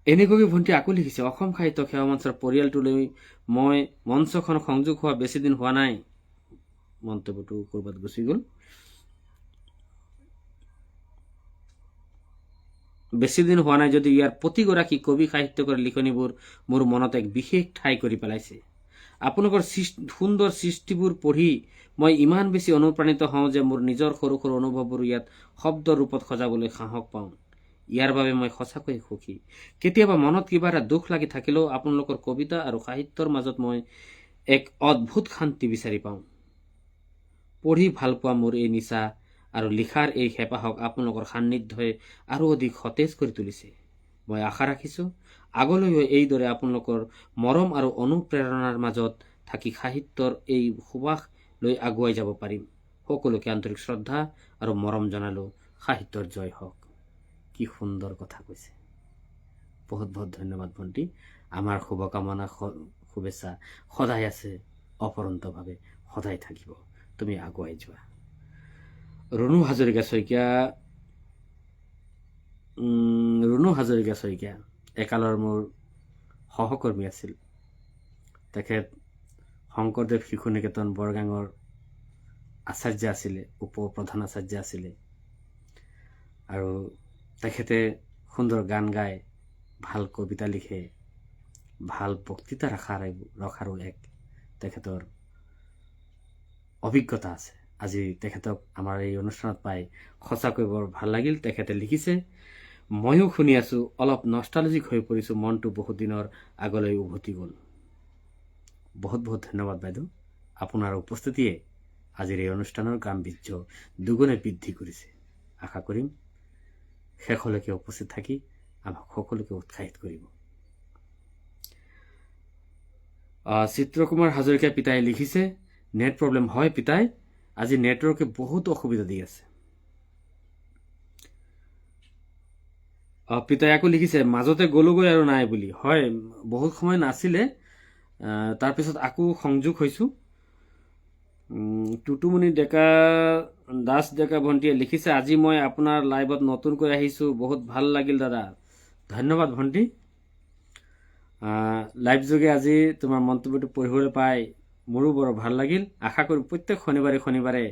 এনেকৈ ভণ্টি আকৌ লিখিছে, অসম সাহিত্য সেৱা মঞ্চৰ পৰিয়ালটোলৈ মই মঞ্চখন সংযোগ হোৱা বেছি দিন হোৱা নাই। মন্তব্যটো ক'ৰবাত গুচি গ'ল। বেছি দিন হোৱা নাই যদি ইয়াৰ প্ৰতিগৰাকী কবি সাহিত্যকৰ লিখনিবোৰ মোৰ মনত এক বিশেষ ঠাই কৰি পেলাইছে। আপোনালোকৰ সুন্দৰ সৃষ্টিবোৰ পঢ়ি মই ইমান বেছি অনুপ্ৰাণিত হওঁ যে মোৰ নিজৰ সৰু সৰু অনুভৱবোৰ ইয়াত শব্দৰ ৰূপত সজাবলৈ সাহস পাওঁ। ইয়াৰ বাবে মই সঁচাকৈ সুখী। কেতিয়াবা মনত কিবা এটা দুখ লাগি থাকিলেও আপোনালোকৰ কবিতা আৰু সাহিত্যৰ মাজত মই এক অদ্ভুত শান্তি বিচাৰি পাওঁ। পঢ়ি ভাল পোৱা মোৰ এই নিচা আৰু লিখাৰ এই হেঁপাহক আপোনালোকৰ সান্নিধ্যই আৰু অধিক সতেজ কৰি তুলিছে। মই আশা ৰাখিছোঁ আগলৈও এইদৰে আপোনালোকৰ মৰম আৰু অনুপ্ৰেৰণাৰ মাজত থাকি সাহিত্যৰ এই সুবাস লৈ আগুৱাই যাব পাৰিম। সকলোকে আন্তৰিক শ্ৰদ্ধা আৰু মৰম জনালো। সাহিত্যৰ জয় হওক। কি সুন্দৰ কথা কৈছে। বহুত বহুত ধন্যবাদ ভণ্টি। আমাৰ শুভকামনা শুভেচ্ছা সদায় আছে, অপৰন্তভাৱে সদায় থাকিব। তুমি আগুৱাই যোৱা। ৰুণু হাজৰিকা শইকীয়া একালৰ মোৰ সহকৰ্মী আছিল। তেখেত শংকৰদেৱ শিশু নিকেতন বৰগাঙৰ আচাৰ্য আছিলে, উপ প্ৰধান আচাৰ্য আছিলে। আৰু তেখেতে সুন্দৰ গান গায়, ভাল কবিতা লিখে, ভাল বক্তৃতা ৰখাৰো এক তেখেতৰ অভিজ্ঞতা আছে। আজি তেখেতক আমাৰ এই অনুষ্ঠানত পাই সঁচাকৈ বৰ ভাল লাগিল। তেখেতে লিখিছে, ময়ো শুনি আছো, অলপ নষ্টালজিক হৈ পৰিছো, মনটো বহুত দিনৰ আগলৈ উভতি গ'ল। বহুত বহুত ধন্যবাদ বাইদেউ। আপোনাৰ উপস্থিতিয়ে আজিৰ এই অনুষ্ঠানৰ গাম্ভীৰ্য দুগুণে বৃদ্ধি কৰিছে। আশা কৰিম শেষলৈকে উপস্থিত থাকি আমাক সকলোকে উৎসাহিত কৰিব। চিত্ৰকুমাৰ হাজৰিকা পিতাই লিখিছে, নেট প্ৰব্লেম হয় পিতাই, আজি নেটৱৰ্কে বহুত অসুবিধা দি আছে। পিতাই আকৌ লিখিছে, মাজতে গ'লোগৈ আৰু নাই বুলি। হয়, বহুত সময় নাছিলে, তাৰপিছত আকৌ সংযোগ হৈছো। টুটুমণি দাস ডেকা ভণ্টিয়ে লিখিছে, আজি মই আপোনাৰ লাইভত নতুনকৈ আহিছো, বহুত ভাল লাগিল দাদা। ধন্যবাদ ভণ্টি। লাইভ যোগে আজি তোমাৰ মন্তব্যটো পঢ়িবলৈ পাই মোৰো বৰ ভাল লাগিল। আশা কৰোঁ প্ৰত্যেক শনিবাৰে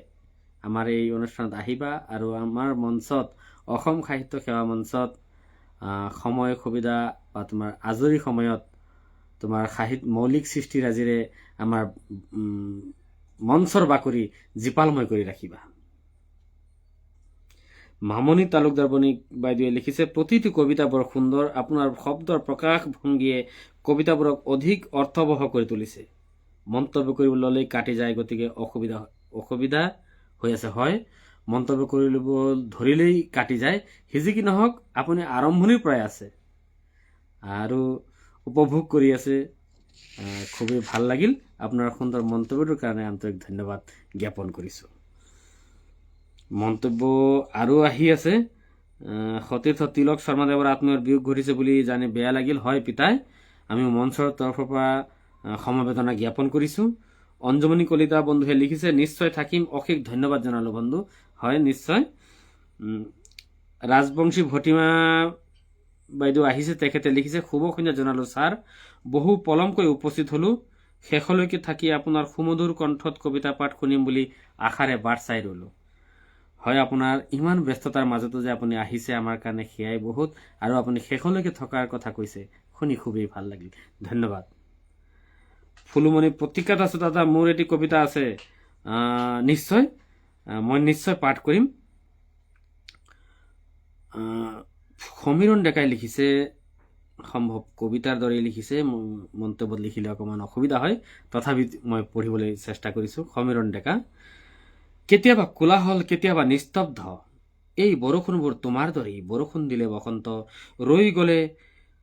আমাৰ এই অনুষ্ঠানত আহিবা আৰু আমাৰ মঞ্চত, অসম সাহিত্য সেৱা মঞ্চত সময় সুবিধা বা তোমাৰ আজৰি সময়ত তোমাৰ মৌলিক সৃষ্টিৰাজিৰে আমাৰ মঞ্চৰ বাকৰি জীপালময় কৰি ৰাখিবা। মামনি তালুকদাৰ বাইদেৱে লিখিছে, প্ৰতিটো কবিতা বৰ সুন্দৰ, আপোনাৰ শব্দৰ প্ৰকাশ ভংগীয়ে কবিতাবোৰক অধিক অৰ্থবহ কৰি তুলিছে। মন্তব্য কৰিবলৈ ল'লেই কাটি যায়, গতিকে অসুবিধা হৈ আছে। হয়, মন্তব্য কৰিব ধৰিলেই কাটি যায়। সিজিকি নহওক, আপুনি আৰম্ভণিৰ পৰাই আছে আৰু উপভোগ কৰি আছে। খুবেই ভাল লাগিল। আপোনাৰ সুন্দৰ মন্তব্যটোৰ কাৰণে আন্তৰিক ধন্যবাদ জ্ঞাপন কৰিছোঁ। মন্তব্য আৰু আহি আছে। সতীৰ্থ তিলক শৰ্মাদেৱৰ আত্মীয়ৰ বিয়োগ ঘটিছে বুলি জানি বেয়া লাগিল। হয় পিতাই, আমি মঞ্চৰ তৰফৰ পৰা সমবেদনা জ্ঞাপন কৰিছোঁ। অঞ্জুমণি কলিতা বন্ধুৱে লিখিছে, নিশ্চয় থাকিম, অশেষ ধন্যবাদ জনালো বন্ধু। হয়, নিশ্চয়। ৰাজবংশী ভটিমা বাইদেউ আহিছে, তেখেতে লিখিছে, শুভ সন্ধ্যা জনালো ছাৰ, বহু পলমকৈ উপস্থিত হলো, শেষলৈকে থাকি আপোনাৰ সুমধুৰ কণ্ঠত কবিতা পাঠ শুনিম বুলি আশাৰে বাট চাই ৰলো। হয়, আপোনাৰ ইমান ব্যস্ততাৰ মাজতো যে আপুনি আহিছে আমাৰ কাৰণে সেয়াই বহুত, আৰু আপুনি শেষলৈকে থকাৰ কথা কৈছে, শুনি খুবেই ভাল লাগিল। ধন্যবাদ। ফুলুমণি পত্ৰিকাত আছো দাদা, মোৰ এটি কবিতা আছে, নিশ্চয় মই নিশ্চয় পাঠ কৰিম। সমীৰণ ডেকাই লিখিছে, সম্ভৱ কবিতাৰ দৰেই লিখিছে, মন্তব্যত লিখিলে অকণমান অসুবিধা হয়, তথাপি মই পঢ়িবলৈ চেষ্টা কৰিছোঁ। সমীৰণ ডেকা, কেতিয়াবা কোলাহল, কেতিয়াবা নিস্তব্ধ, এই বৰষুণবোৰ তোমাৰ দৰেই, বৰষুণ দিলে বসন্ত, ৰৈ গ'লে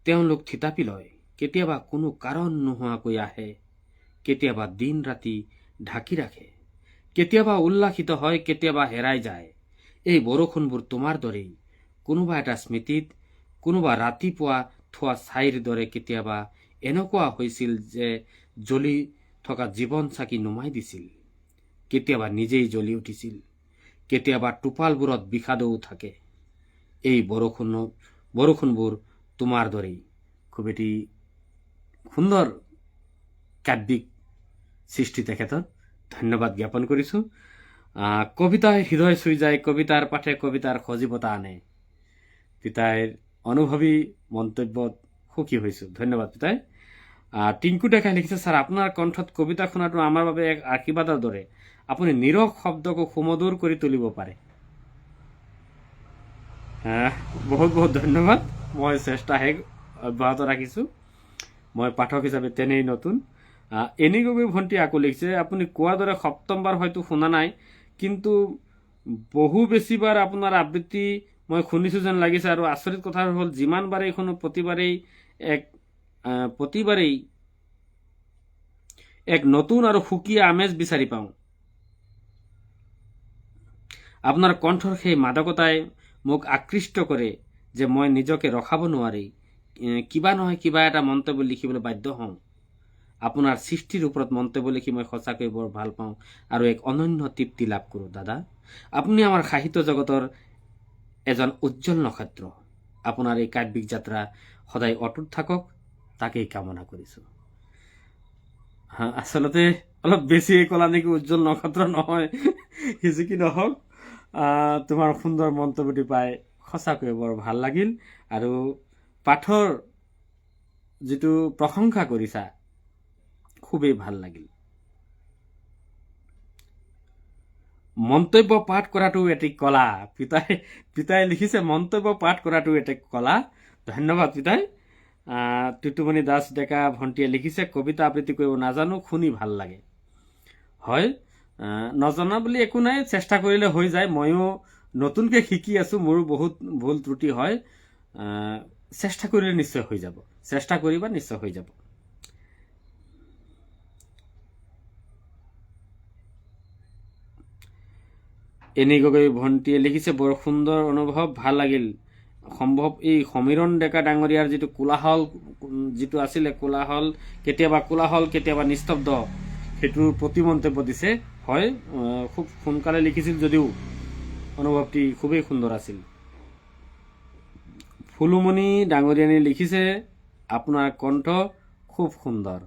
তেওঁলোক থিতাপি লয়, কেতিয়াবা কোনো কাৰণ নোহোৱাকৈ আহে, কেতিয়াবা দিন ৰাতি ঢাকি ৰাখে, কেতিয়াবা উল্লাসিত হয়, কেতিয়াবা হেৰাই যায়, এই বৰষুণবোৰ তোমাৰ দৰেই, কোনোবা এটা স্মৃতিত, কোনোবা ৰাতিপুৱা থোৱা ছাইৰ দৰে, কেতিয়াবা এনেকুৱা হৈছিল যে জ্বলি থকা জীৱন চাকি নুমাই দিছিল, কেতিয়াবা নিজেই জ্বলি উঠিছিল, কেতিয়াবা টোপালবোৰত বিষাদও থাকে, এই বৰষুণবোৰ তোমাৰ দৰেই। খুব এটি সুন্দৰ কাব্যিক সৃষ্টি তেখেতৰ, ধন্যবাদ জ্ঞাপন কৰিছোঁ। কবিতাই হৃদয় চুই যায়, কবিতাৰ পাঠে কবিতাৰ সজীৱতা আনে। পিতাইৰ অনুভৱী মন্তব্যত সুখী হৈছোঁ। ধন্যবাদ পিতাই। টিংকু ডেকাই লিখিছে, ছাৰ আপোনাৰ কণ্ঠত কবিতা শুনাটো আমাৰ বাবে এক আশীৰ্বাদৰ দৰে, আপুনি নিৰস শব্দকো সুমধুৰ কৰি তুলিব পাৰে। বহুত বহুত ধন্যবাদ। মই চেষ্টা অব্যাহত ৰাখিছোঁ। মই পাঠক হিচাপে তেনেই নতুন। এনি গগৈ ভণ্টি আকৌ লিখিছে, আপুনি কোৱাৰ দৰে সপ্তমবাৰ হয়তো শুনা নাই, কিন্তু বহু বেছিবাৰ আপোনাৰ আবৃত্তি মই শুনিছোঁ যেন লাগিছে, আৰু আচৰিত কথা হ'ল যিমানবাৰেই শুনো প্ৰতিবাৰেই এক নতুন আৰু সুকীয়া আমেজ বিচাৰি পাওঁ। আপোনাৰ কণ্ঠৰ সেই মাদকতাই মোক আকৃষ্ট কৰে যে মই নিজকে ৰখাব নোৱাৰি কিবা নহয় কিবা এটা মন্তব্য লিখিবলৈ বাধ্য হওঁ। আপোনাৰ সৃষ্টিৰ ওপৰত মন্তব্য লিখি মই সঁচাকৈ বৰ ভাল পাওঁ আৰু এক অনন্য তৃপ্তি লাভ কৰোঁ। দাদা, আপুনি আমাৰ সাহিত্য জগতৰ এজন উজ্জ্বল নক্ষত্ৰ। আপোনাৰ এই কাব্যিক যাত্ৰা সদায় অটুট থাকক, তাকেই কামনা কৰিছোঁ। আচলতে অলপ বেছি ক'লা নেকি, উজ্জ্বল নক্ষত্ৰ নহয়। যি কি নহওক, তোমাৰ সুন্দৰ মন্তব্যটি পাই সঁচাকৈ বৰ ভাল লাগিল আৰু পাঠৰ যিটো প্ৰশংসা কৰিছা খুবেই ভাল লাগিল। মন্তব্য পাঠ কৰাটো এটি কলা। পিতাই লিখিছে মন্তব্য পাঠ কৰাটো এটি কলা। ধন্যবাদ পিতাই। টুটুমণি দাস ডেকা ভণ্টিয়ে লিখিছে কবিতা আবৃত্তি কৰিব নাজানো, শুনি ভাল লাগে। হয়, নজনা বুলি একো নাই, চেষ্টা কৰিলে হৈ যায়। ময়ো নতুনকৈ শিকি আছো, মোৰো বহুত ভুল ত্ৰুটি হয়। চেষ্টা কৰিলে নিশ্চয় হৈ যাব, চেষ্টা কৰিবা নিশ্চয় হৈ যাব। এনি গগৈ ভণ্টিয়ে লিখিছে বৰ সুন্দৰ অনুভৱ, ভাল লাগিল। সম্ভৱ এই সমীৰণ ডেকা ডাঙৰীয়াৰ যিটো কোলাহল যিটো আছিলে, কোলাহল কেতিয়াবা নিস্তব্ধ, সেইটোৰ প্ৰতি মন্তব্য দিছে। হয়, খুব সোনকালে লিখিছিল যদিও অনুভৱটি খুবেই সুন্দৰ আছিল। ফুলুমণি ডাঙৰীয়ানী লিখিছে আপোনাৰ কণ্ঠ খুব সুন্দৰ।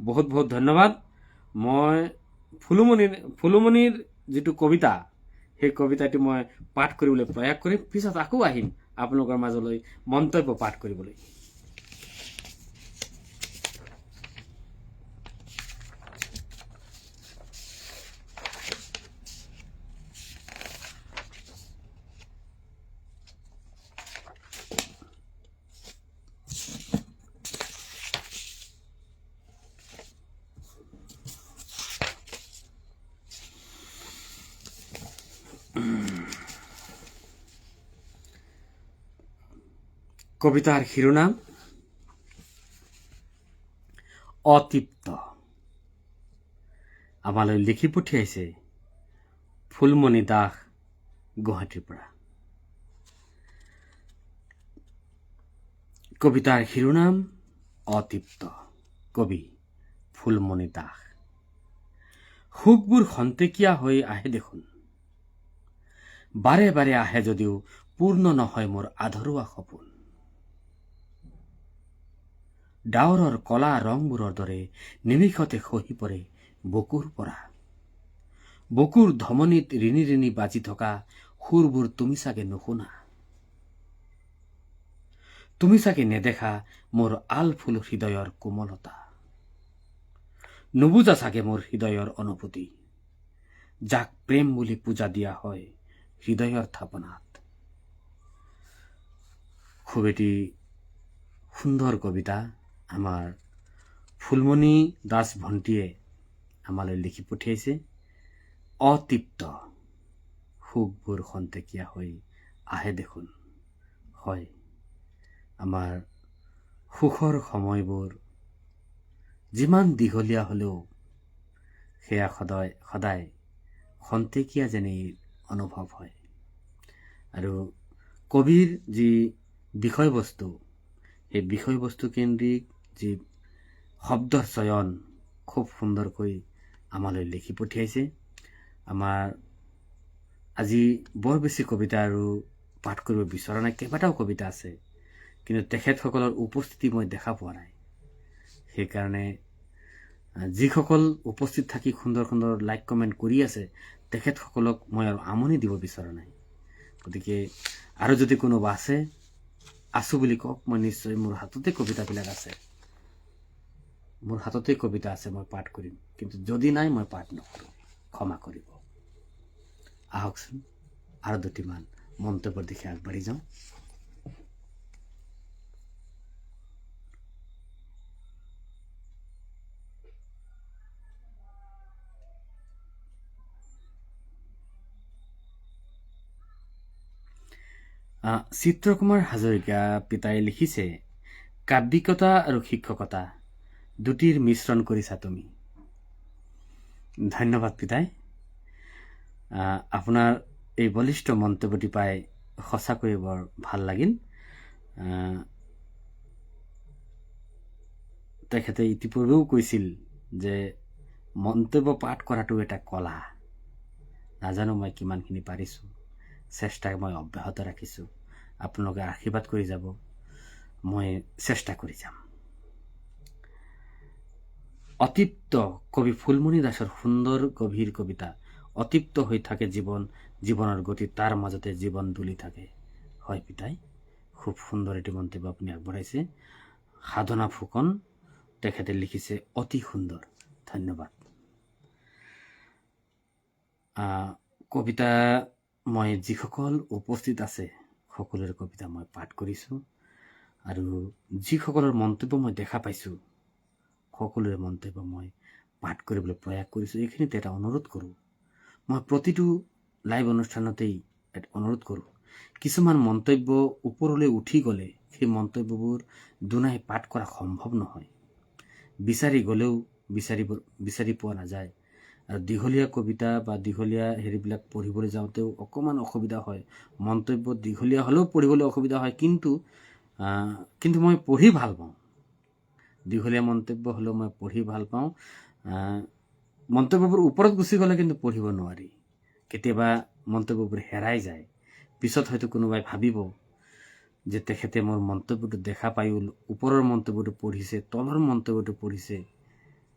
বহুত বহুত ধন্যবাদ। মই ফুলুমণিৰ যিটো কবিতা, সেই কবিতাটি মই পাঠ কৰিবলৈ প্ৰয়াস কৰিম। পিছত আকৌ আহিম আপোনালোকৰ মাজলৈ মন্তব্য পাঠ কৰিবলৈ। কবিতাৰ শিৰোনাম অতৃপ্ত। আমালৈ লিখি পঠিয়াইছে ফুলমণি দাস, গুৱাহাটীৰ পৰা। কবিতাৰ শিৰোনাম অতৃপ্ত। কবি ফুলমণি দাস। সুখবোৰ খন্তেকীয়া হৈ আহে দেখোন, বাৰে বাৰে আহে যদিও পূৰ্ণ নহয় মোৰ আধৰুৱা সপোন। ডাৱৰৰ কলা ৰংবোৰৰ দৰে নিমিষতে খহি পৰে বুকুৰ পৰা। বুকুৰ ধমনীত ৰিণি ৰিণি বাজি থকা সুৰবোৰ তুমি চাগে নুশুনা। তুমি চাগে নেদেখা মোৰ আলফুল হৃদয়ৰ কোমলতা। নুবুজা চাগে মোৰ হৃদয়ৰ অনুভূতি, যাক প্ৰেম বুলি পূজা দিয়া হয় হৃদয়ৰ থাপনাত। খুব এটি সুন্দৰ কবিতা আমাৰ ফুলমণি দাস ভণ্টিয়ে আমালৈ লিখি পঠিয়াইছে। অতৃপ্ত, সুখবোৰ খন্তেকীয়া হৈ আহে দেখোন। হয়, আমাৰ সুখৰ সময়বোৰ যিমান দীঘলীয়া হ'লেও সেয়া সদায় খন্তেকীয়া যেনেই অনুভৱ হয়। আৰু কবিৰ যি বিষয়বস্তু, সেই বিষয়বস্তু কেন্দ্ৰিক যি শব্দৰ চয়ন খুব সুন্দৰকৈ আমালৈ লিখি পঠিয়াইছে। আমাৰ আজি বৰ বেছি কবিতা আৰু পাঠ কৰিব বিচৰা নাই, কেইবাটাও কবিতা আছে, কিন্তু তেখেতসকলৰ উপস্থিতি মই দেখা পোৱা নাই। সেইকাৰণে যিসকল উপস্থিত থাকি সুন্দৰ সুন্দৰ লাইক কমেণ্ট কৰি আছে, তেখেতসকলক মই আৰু আমনি দিব বিচৰা নাই। গতিকে আৰু যদি কোনোবা আছো বুলি কওক, মই নিশ্চয়, মোৰ হাততে কবিতাবিলাক আছে, মই পাঠ কৰিম। কিন্তু যদি নাই, মই পাঠ নকৰোঁ, ক্ষমা কৰিব। আহকচোন আৰু দুটিমান মন্তব্যৰ দিশে আগবাঢ়ি যাওঁ। চিত্ৰকুমাৰ হাজৰিকা পিতাই লিখিছে কাব্যিকতা আৰু শিক্ষকতা দুটিৰ মিশ্ৰণ কৰিছা তুমি। ধন্যবাদ পিতাই। আপোনাৰ এই বলিষ্ঠ মন্তব্যটি পাই সঁচাকৈয়ে বৰ ভাল লাগিল। তেখেতে ইতিপূৰ্বেও কৈছিল যে মন্তব্য পাঠ কৰাটো এটা কলা। নাজানো মই কিমানখিনি পাৰিছোঁ, চেষ্টা মই অব্যাহত ৰাখিছোঁ। আপোনালোকে আশীৰ্বাদ কৰি যাব, মই চেষ্টা কৰি যাম। অতৃপ্ত কবি ফুলমণি দাসৰ সুন্দৰ গভীৰ কবিতা। অতৃপ্ত হৈ থাকে জীৱনৰ গতি, তাৰ মাজতে জীৱন দুলি থাকে। হয় পিতাই, খুব সুন্দৰ এটি মন্তব্য আপুনি আগবঢ়াইছে। সাধনা ফুকন তেখেতে লিখিছে, অতি সুন্দৰ, ধন্যবাদ। কবিতা মই যিসকল উপস্থিত আছে সকলোৰে কবিতা মই পাঠ কৰিছোঁ, আৰু যিসকলৰ মন্তব্য মই দেখা পাইছোঁ সকলোৰে মন্তব্য মই পাঠ কৰিবলৈ প্ৰয়াস কৰিছোঁ। এইখিনিতে এটা অনুৰোধ কৰোঁ, মই প্ৰতিটো লাইভ অনুষ্ঠানতেই এটা অনুৰোধ কৰোঁ, কিছুমান মন্তব্য ওপৰলৈ উঠি গ'লে সেই মন্তব্যবোৰ দুনাই পাঠ কৰা সম্ভৱ নহয়। বিচাৰি গ'লেও বিচাৰি পোৱা নাযায়। আৰু দীঘলীয়া কবিতা বা দীঘলীয়া হেৰিবিলাক পঢ়িবলৈ যাওঁতেও অকণমান অসুবিধা হয়। মন্তব্য দীঘলীয়া হ'লেও পঢ়িবলৈ অসুবিধা হয়, কিন্তু মই পঢ়ি ভাল পাওঁ। দীঘলীয়া মন্তব্য হ'লেও মই পঢ়ি ভাল পাওঁ। মন্তব্যবোৰ ওপৰত গুচি গ'লে কিন্তু পঢ়িব নোৱাৰি। কেতিয়াবা মন্তব্যবোৰ হেৰাই যায়। পিছত হয়তো কোনোবাই ভাবিব যে তেখেতে মোৰ মন্তব্যটো দেখা পাই ওপৰৰ মন্তব্যটো পঢ়িছে, তলৰ মন্তব্যটো পঢ়িছে,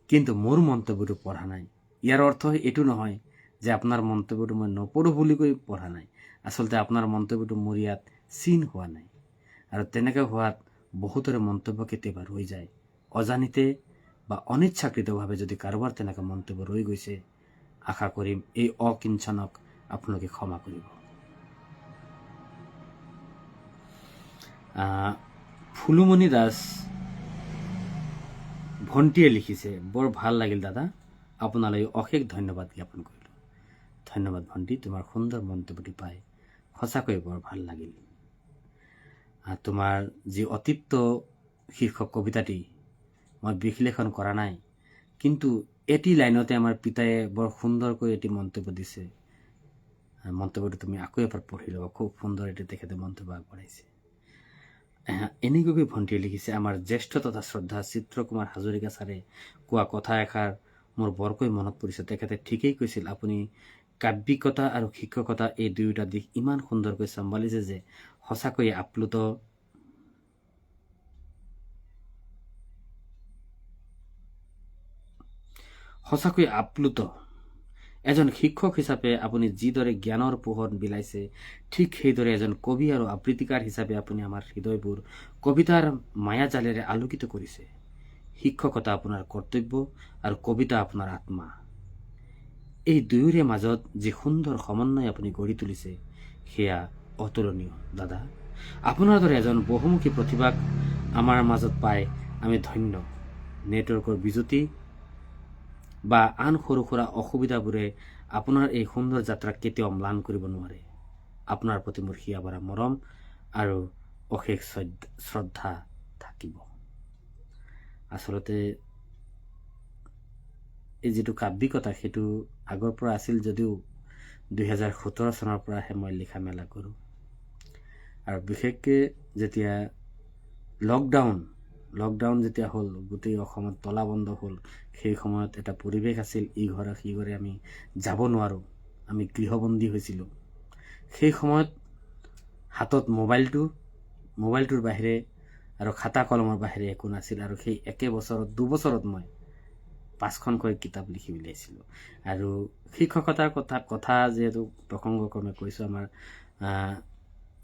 কিন্তু মোৰ মন্তব্যটো পঢ়া নাই। ইয়াৰ অৰ্থ এইটো নহয় যে আপোনাৰ মন্তব্যটো মই নপঢ়ো বুলি কৈ পঢ়া নাই। আচলতে আপোনাৰ মন্তব্যটো মোৰ ইয়াত চিন হোৱা নাই, আৰু তেনেকৈ হোৱাত বহুতৰে মন্তব্য কেতিয়াবা ৰৈ যায়। অজানিতে বা অনিচ্ছাকৃতভাৱে যদি কাৰোবাৰ তেনেকৈ মন্তব্য ৰৈ গৈছে, আশা কৰিম এই অকিঞ্চনক আপোনালোকে ক্ষমা কৰিব। ফুলমণি দাস ভণ্টিয়ে লিখিছে, বৰ ভাল লাগিল দাদা, আপোনালৈ অশেষ ধন্যবাদ জ্ঞাপন কৰিলোঁ। ধন্যবাদ ভণ্টি, তোমাৰ সুন্দৰ মন্তব্যটি পাই সঁচাকৈয়ে বৰ ভাল লাগিল। তোমাৰ যি অতৃপ্ত শীৰ্ষক কবিতাটি মই বিশ্লেষণ কৰা নাই, কিন্তু এটি লাইনতে আমাৰ পিতায়ে বৰ সুন্দৰকৈ এটি মন্তব্য দিছে। মন্তব্যটো তুমি আকৌ এবাৰ পঢ়ি ল'বা, খুব সুন্দৰ এটি তেখেতে মন্তব্য আগবঢ়াইছে। এনেকুৱাকৈ ভণ্টিয়ে লিখিছে, আমাৰ জ্যেষ্ঠ তথা শ্ৰদ্ধা চিত্ৰকুমাৰ হাজৰিকা ছাৰে কোৱা কথা এষাৰ মোৰ বৰকৈ মনত পৰিছে। তেখেতে ঠিকেই কৈছিল, আপুনি কাব্যিকতা আৰু শিক্ষকতা এই দুয়োটা দিশ ইমান সুন্দৰকৈ চম্ভালিছে যে সঁচাকৈয়ে আপ্লুত। এজন শিক্ষক হিচাপে আপুনি যিদৰে জ্ঞানৰ পোহৰ বিলাইছে, ঠিক সেইদৰে এজন কবি আৰু আবৃত্তিকাৰ হিচাপে আপুনি আমাৰ হৃদয়বোৰ কবিতাৰ মায়াজালেৰে আলোকিত কৰিছে। শিক্ষকতা আপোনাৰ কৰ্তব্য আৰু কবিতা আপোনাৰ আত্মা। এই দুয়োৰে মাজত যি সুন্দৰ সমন্বয় আপুনি গঢ়ি তুলিছে, সেয়া অতুলনীয়। দাদা, আপোনাৰ দৰে এজন বহুমুখী প্ৰতিভাক আমাৰ মাজত পাই আমি ধন্য। নেটৱৰ্কৰ বিজুতি বা আন সৰু সুৰা অসুবিধাবোৰে আপোনাৰ এই সুন্দৰ যাত্ৰাক কেতিয়াও ম্লান কৰিব নোৱাৰে। আপোনাৰ প্ৰতি মোৰ হিয়া ভৰা মৰম আৰু অশেষ শ্ৰদ্ধা থাকিব। আচলতে এই যিটো কাব্যিকতা সেইটো আগৰ পৰা আছিল যদিও 2017 চনৰ পৰাহে মই লিখা মেলা কৰোঁ। আৰু বিশেষকৈ যেতিয়া লকডাউন যেতিয়া হ'ল, গোটেই অসমত তলাবন্ধ হ'ল, সেই সময়ত এটা পৰিৱেশ আছিল, ইঘৰে সিঘৰে আমি যাব নোৱাৰোঁ, আমি গৃহবন্দী হৈছিলোঁ। সেই সময়ত হাতত মোবাইলটোৰ বাহিৰে আৰু খাতা কলমৰ বাহিৰে একো নাছিল। আৰু সেই দুবছৰত মই 5খনকৈ কিতাপ লিখি উলিয়াইছিলোঁ। আৰু শিক্ষকতাৰ কথা যিহেতু প্ৰসংগক্ৰমে কৈছোঁ, আমাৰ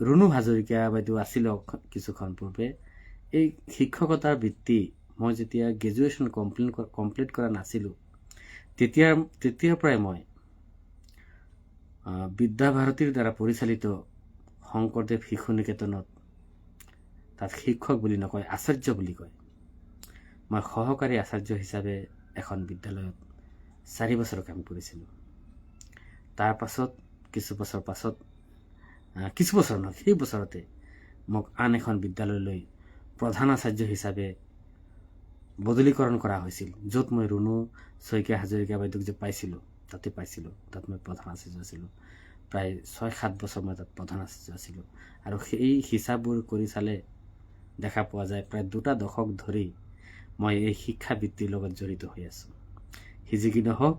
ৰুণু হাজৰিকা বাইদেউ আছিলে কিছুখন পূৰ্বে। এই শিক্ষকতাৰ বৃত্তি মই যেতিয়া গ্ৰেজুৱেশ্যন কমপ্লিট কৰা নাছিলোঁ, তেতিয়াৰ পৰাই মই বিদ্যাভাৰতীৰ দ্বাৰা পৰিচালিত শংকৰদেৱ শিশু নিকেতনত, তাত শিক্ষক বুলি নকয়, আচাৰ্য বুলি কয়, মই সহকাৰী আচাৰ্য হিচাপে এখন বিদ্যালয়ত 4 বছৰ কাম কৰিছিলোঁ। তাৰ পাছত কিছু বছৰ নহয়, সেই বছৰতে মোক আন এখন বিদ্যালয়লৈ প্ৰধান আচাৰ্য হিচাপে বদলীকৰণ কৰা হৈছিল, য'ত মই ৰুণু শইকীয়া হাজৰিকা বাইদেউক যে পাইছিলোঁ তাতে পাইছিলোঁ। তাত মই প্ৰধান আচাৰ্য আছিলোঁ। প্ৰায় 6-7 বছৰ মই তাত প্ৰধান আচাৰ্য আছিলোঁ। আৰু সেই হিচাপবোৰ কৰি চালে দেখা পোৱা যায় প্ৰায় 2টা দশক ধৰি মই এই শিক্ষাবৃত্তিৰ লগত জড়িত হৈ আছোঁ। যি কি নহওক,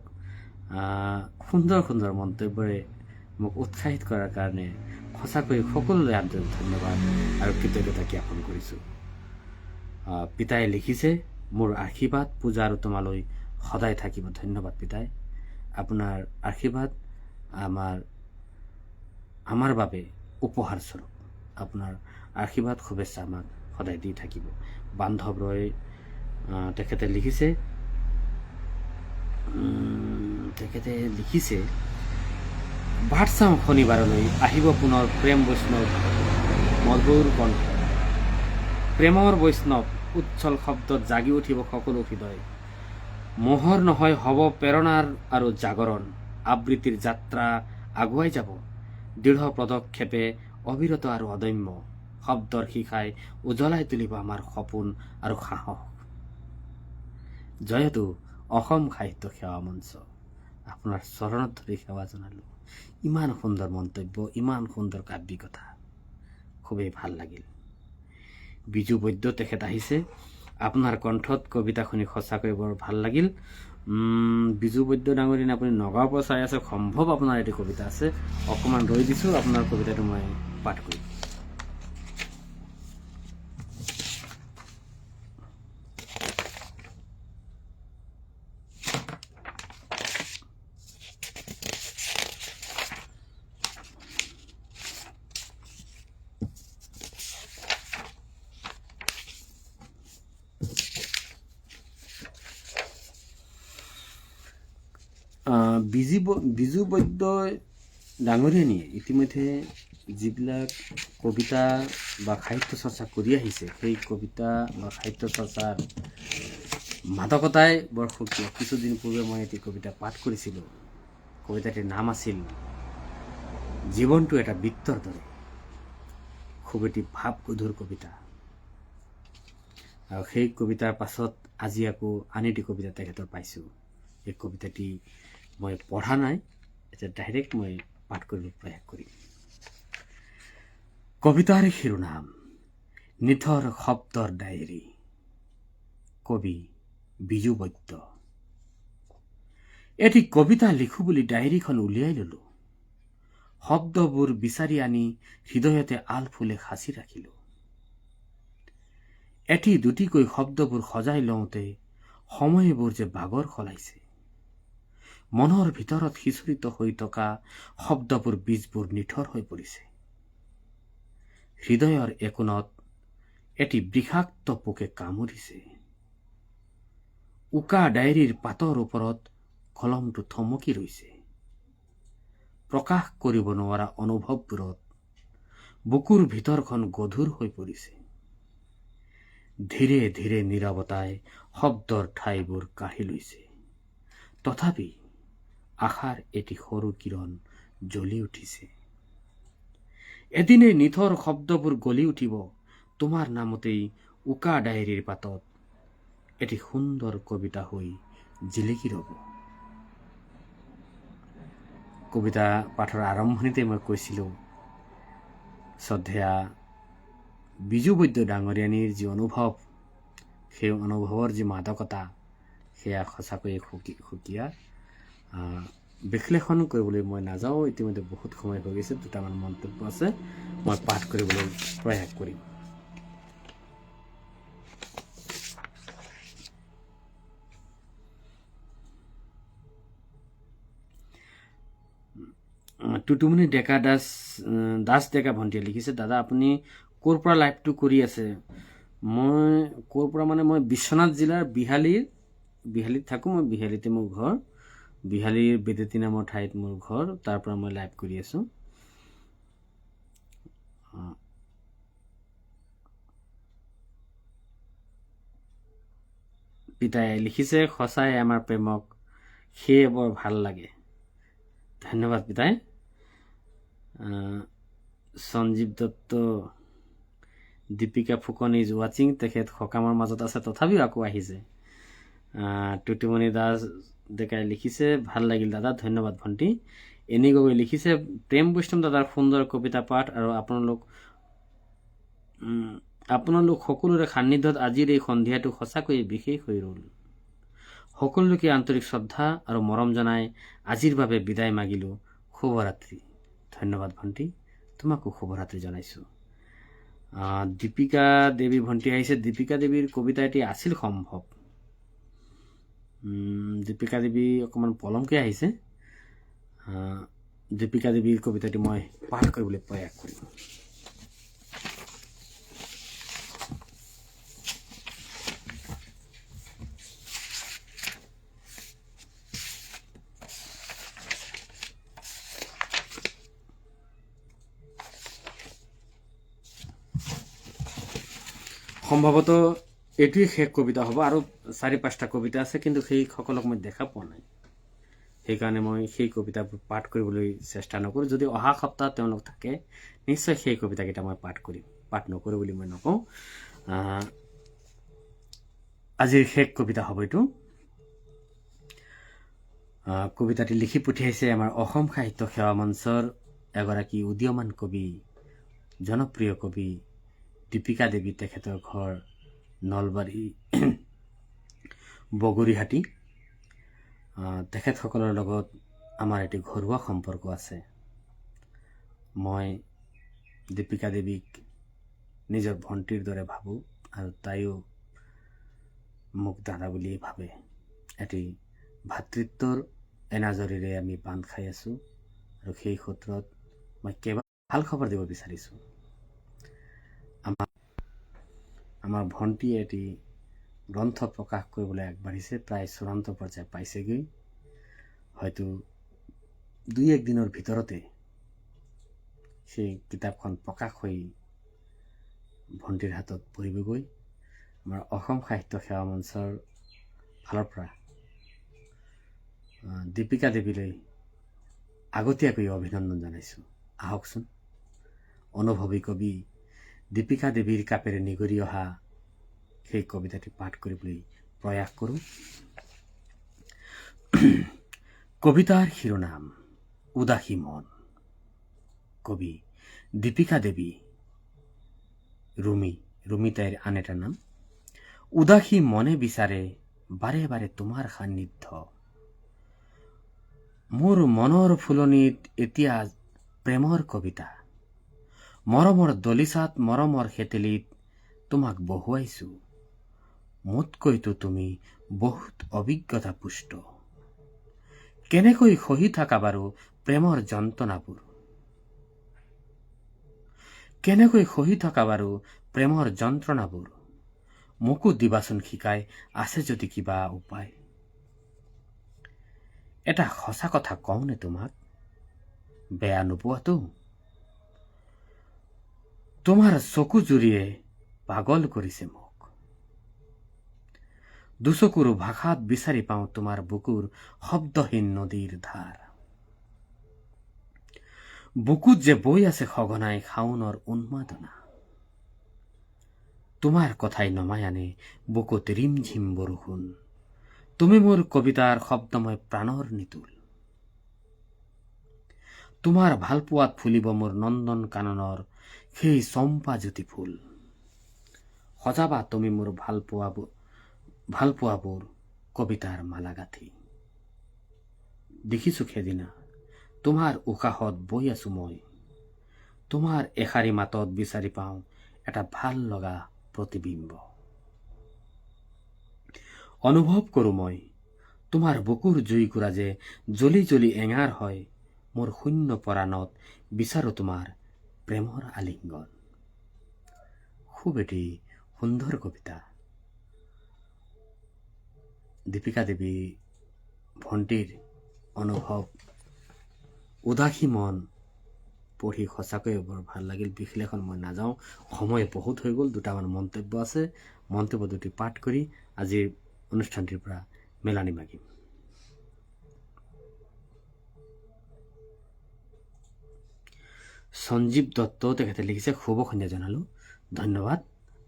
সুন্দৰ সুন্দৰ মন্তব্যৰে মোক উৎসাহিত কৰাৰ কাৰণে সঁচাকৈ সকলোৰে আন্তৰিক ধন্যবাদ আৰু কৃতজ্ঞতা জ্ঞাপন কৰিছোঁ। পিতাই লিখিছে, মোৰ আশীৰ্বাদ পূজা আৰু তোমালৈ সদায় থাকিব। ধন্যবাদ পিতাই, আপোনাৰ আশীৰ্বাদ আমাৰ বাবে উপহাৰ স্বৰূপ। আপোনাৰ আশীৰ্বাদ শুভেচ্ছা আমাক সদায় দি থাকিব। বান্ধৱ ৰয় তেখেতে লিখিছে বাট চাওঁ শনিবাৰলৈ, আহিব পুনৰ প্ৰেম বৈষ্ণৱ মধুৰ কণ্ঠ। প্ৰেমৰ বৈষ্ণৱ উচ্ছল শব্দত জাগি উঠিব সকলো হৃদয়। মোহৰ নহয় হ'ব প্ৰেৰণাৰ আৰু জাগৰণ। আবৃত্তিৰ যাত্ৰা আগুৱাই যাব দৃঢ় পদক্ষেপে, অবিৰত আৰু অদম্য। শব্দৰ শিখাই উজ্বলাই তুলিব আমাৰ সপোন আৰু সাহস। জয়তু অসম সাহিত্য সেৱা মঞ্চ। আপোনাৰ চৰণত ধৰি সেৱা জনালোঁ। ইমান সুন্দৰ মন্তব্য, ইমান সুন্দৰ কাব্যিকতা, খুবেই ভাল লাগিল। বিজু বৈদ্য তেখেত আহিছে, আপোনাৰ কণ্ঠত কবিতা শুনি সঁচাকৈ বৰ ভাল লাগিল। বিজু বৈদ্য ডাঙৰীয়া, আপুনি নগাঁৱৰ পৰা চাই আছে, সম্ভৱ আপোনাৰ এটি কবিতা আছে। অকণমান ৰৈ দিছোঁ, আপোনাৰ কবিতাটো মই পাঠ কৰিম। বিজু বৈদ্য ডাঙৰীয়ানীয়ে ইতিমধ্যে যিবিলাক কবিতা বা সাহিত্য চৰ্চা কৰি আহিছে, সেই কবিতা বা সাহিত্য চৰ্চাৰ মাদকতাই বৰ সুকীয়া। কিছুদিন পূৰ্বে মই এটি কবিতা পাঠ কৰিছিলোঁ। কবিতাটিৰ নাম আছিল জীৱনটো এটা বৃত্তৰ দৰে। খুব এটি ভাৱগধুৰ কবিতা। আৰু সেই কবিতাৰ পাছত আজি আকৌ আন এটি কবিতা তেখেতৰ পাইছোঁ। এই কবিতাটি মই পঢ়া নাই, এতিয়া ডাইৰেক্ট মই পাঠ কৰিব প্ৰয়াস কৰিম। কবিতাৰ শিৰোনাম নিথৰ শব্দৰ ডায়েৰী। কবি বিজু বৈদ্য। এটি কবিতা লিখো বুলি ডায়েৰীখন উলিয়াই ললো। শব্দবোৰ বিচাৰি আনি হৃদয়তে আলফুলে সাঁচি ৰাখিলো। এটি দুটিকৈ শব্দবোৰ সজাই লওঁতে সময়বোৰ যে বাগৰ সলাইছে। মনৰ ভিতৰত সিঁচৰিত হৈ থকা শব্দবোৰ বীজবোৰ নিথৰ হৈ পৰিছে। হৃদয়ৰ একোণত এটি বিষাক্ত পোকে কামুৰিছে। উকা ডায়েৰীৰ পাতৰ ওপৰত কলমটো থমকি ৰৈছে। প্ৰকাশ কৰিব নোৱাৰা অনুভৱবোৰত বুকুৰ ভিতৰখন গধুৰ হৈ পৰিছে। ধীৰে ধীৰে নীৰৱতাই শব্দৰ ঠাইবোৰ কাঢ়ি লৈছে। তথাপি আশাৰ এটি সৰু কিৰণ জ্বলি উঠিছে। এদিনে নিথৰ শব্দবোৰ গলি উঠিব তোমাৰ নামতেই উকা ডায়েৰীৰ পাতত এটি সুন্দৰ কবিতা হৈ জিলিকি ৰব। কবিতা পাঠৰ আৰম্ভণিতে মই কৈছিলোঁ, শ্ৰদ্ধেয়া বিজু বৈদ্য ডাঙৰীয়ানীৰ যি অনুভৱ, সেই অনুভৱৰ যি মাদকতা, সেয়া সঁচাকৈয়ে সুকীয়া। বিশ্লেষণ কৰিবলৈ মই নাযাওঁ, ইতিমধ্যে বহুত সময় হৈ গৈছে। 2টামান মন্তব্য আছে, মই পাঠ কৰিবলৈ প্ৰয়াস কৰিম। টুটুমণি ডেকা দাস ডেকা ভণ্টিয়ে লিখিছে, দাদা আপুনি ক'ৰ পৰা লাইভটো কৰি আছে? মই ক'ৰ পৰা মানে, মই বিশ্বনাথ জিলাৰ বিহালীত থাকোঁ। মই বিহালীতে মোৰ ঘৰ। বিহালীৰ বেদেতি নামৰ ঠাইত মোৰ ঘৰ। তাৰ পৰা মই লাইভ কৰি আছোঁ। পিতাই লিখিছে, সঁচাই আমাৰ প্ৰেমক সেয়ে বৰ ভাল লাগে। ধন্যবাদ পিতাই। সঞ্জীৱ দত্ত দীপিকা ফুকন ইজ ৱাচিং, তেখেত সকামৰ মাজত আছে তথাপিও আকৌ আহিছে। টুটুমণি দাস ডেকাই লিখিছে, ভাল লাগিল দাদা, ধন্যবাদ ভণ্টি। এনি গগৈ লিখিছে, প্ৰেম বৈষ্ণৱ দাদাৰ সুন্দৰ কবিতা পাঠ আৰু আপোনালোক সকলোৰে সান্নিধ্যত আজিৰ এই সন্ধিয়াটো সঁচাকৈয়ে বিশেষ হৈ ৰ'ল। সকলোকে আন্তৰিক শ্ৰদ্ধা আৰু মৰম জনাই আজিৰ বাবে বিদায় মাগিলোঁ। শুভৰাত্ৰি। ধন্যবাদ ভণ্টি, তোমাকো শুভৰাত্ৰি জনাইছোঁ। দীপিকা দেৱী ভণ্টি আহিছে। দীপিকা দেৱীৰ কবিতা এটি আছিল সম্ভৱ। দীপিকা দেৱী অকণমান পলমকৈ আহিছে। দীপিকা দেৱীৰ কবিতাটি মই পাঠ কৰিবলৈ প্ৰয়াস কৰিম। সম্ভৱতঃ এইটোৱেই শেষ কবিতা হ'ব, আৰু 4-5টা কবিতা আছে, কিন্তু সেইসকলক মই দেখা পোৱা নাই। সেইকাৰণে মই সেই কবিতাবোৰ পাঠ কৰিবলৈ চেষ্টা নকৰোঁ। যদি অহা সপ্তাহ তেওঁলোক থাকে, নিশ্চয় সেই কবিতাকেইটা মই পাঠ কৰিম। পাঠ নকৰোঁ বুলি মই নকওঁ। আজিৰ শেষ কবিতা হ'ব এইটো। কবিতাটি লিখি পঠিয়াইছে আমাৰ অসম সাহিত্য সেৱা মঞ্চৰ এগৰাকী উদীয়মান কবি, জনপ্ৰিয় কবি দীপিকা দেৱী। তেখেতৰ ঘৰ নলবাৰী বগৰীহাটী। তেখেতসকলৰ লগত আমাৰ এটি ঘৰুৱা সম্পৰ্ক আছে। মই দীপিকা দেৱীক নিজৰ ভণ্টিৰ দৰে ভাবোঁ, আৰু তাইও মোক দাদা বুলিয়েই ভাবে। এটি ভাতৃত্বৰ এনাজৰীৰে আমি বান্ধ খাই আছোঁ, আৰু সেই সূত্ৰত মই কেৱল ভাল খবৰ দিব বিচাৰিছোঁ। আমাৰ ভণ্টিয়ে এটি গ্ৰন্থ প্ৰকাশ কৰিবলৈ আগবাঢ়িছে, প্ৰায় চূড়ান্ত পৰ্যায় পাইছেগৈ। হয়তো 2-1 দিনৰ ভিতৰতে সেই কিতাপখন প্ৰকাশ হৈ ভণ্টিৰ হাতত পৰিবগৈ। আমাৰ অসম সাহিত্য সেৱা মঞ্চৰ ফালৰ পৰা দীপিকা দেৱীলৈ আগতীয়াকৈ অভিনন্দন জনাইছোঁ। আহকচোন, অনুভৱী কবি দীপিকা দেৱীৰ কাপেৰে নিগৰি অহা সেই কবিতাটি পাঠ কৰিবলৈ প্ৰয়াস কৰোঁ। কবিতাৰ শিৰোনাম উদাসী মন। কবি দীপিকা দেৱী, ৰুমি তাইৰ আন এটা নাম। উদাসী মনে বিচাৰে বাৰে বাৰে তোমাৰ সান্নিধ্য, মোৰ মনৰ ফুলনিত এতিয়া প্ৰেমৰ কবিতা। মৰমৰ দলিচাত, মৰমৰ হেতেলিত তোমাক বহুৱাইছোঁ, মোতকৈতো তুমি বহুত অভিজ্ঞতা পুষ্ট। কেনেকৈ সহি থকা বাৰু প্ৰেমৰ যন্ত্ৰণাবোৰ, কেনেকৈ সহি থকা বাৰু প্ৰেমৰ যন্ত্ৰণাবোৰ, মোকো দিবাচোন শিকাই, আছে যদি কিবা উপায়। এটা সঁচা কথা কওঁনে তোমাক, বেয়া নোপোৱাতো? তোমাৰ চকু জুৰিয়ে পাগল কৰিছে মোক। দুচকুৰ ভাষাত বিচাৰি পাওঁ তোমাৰ বুকুৰ শব্দহীন নদীৰ ধাৰ। বুকুত যে বৈ আছে সঘনাই শাওনৰ উন্মাদনা, তোমাৰ কথাই নমাই আনে বুকুত ৰিমঝিম বৰষুণ। তুমি মোৰ কবিতাৰ শব্দময় প্ৰাণৰ নিতুল। তোমাৰ ভালপোৱাত ফুলিব মোৰ নন্দন কাননৰ সেই চম্পা জ্যোতি ফুল। সজাবা তুমি মোৰ ভালপোৱাবোৰ কবিতাৰ মালা গাঁঠি। দেখিছো সেইদিনা তোমাৰ উশাহত বৈ আছো মই, তোমাৰ এষাৰি মাতত বিচাৰি পাওঁ এটা ভাল লগা প্ৰতিবিম্ব। অনুভৱ কৰোঁ মই তোমাৰ বুকুৰ জুইকুৰা যে জ্বলি জ্বলি এঙাৰ হয়। মোৰ শূন্য পৰাণত বিচাৰো তোমাৰ প্ৰেমৰ আলিংগন। খুব এটি সুন্দৰ কবিতা। দীপিকা দেৱী ভণ্টিৰ অনুভৱ উদাসী মন পঢ়ি সঁচাকৈয়ে বৰ ভাল লাগিল। বিশ্লেষণ মই নাযাওঁ, সময় বহুত হৈ গ'ল। 2টামান মন্তব্য আছে, মন্তব্য দুটি পাঠ কৰি আজিৰ অনুষ্ঠানটিৰ পৰা মেলানি মাগিম। সঞ্জীৱ দত্ত তেখেতে লিখিছে, শুভ সন্ধ্যা জনালোঁ। ধন্যবাদ।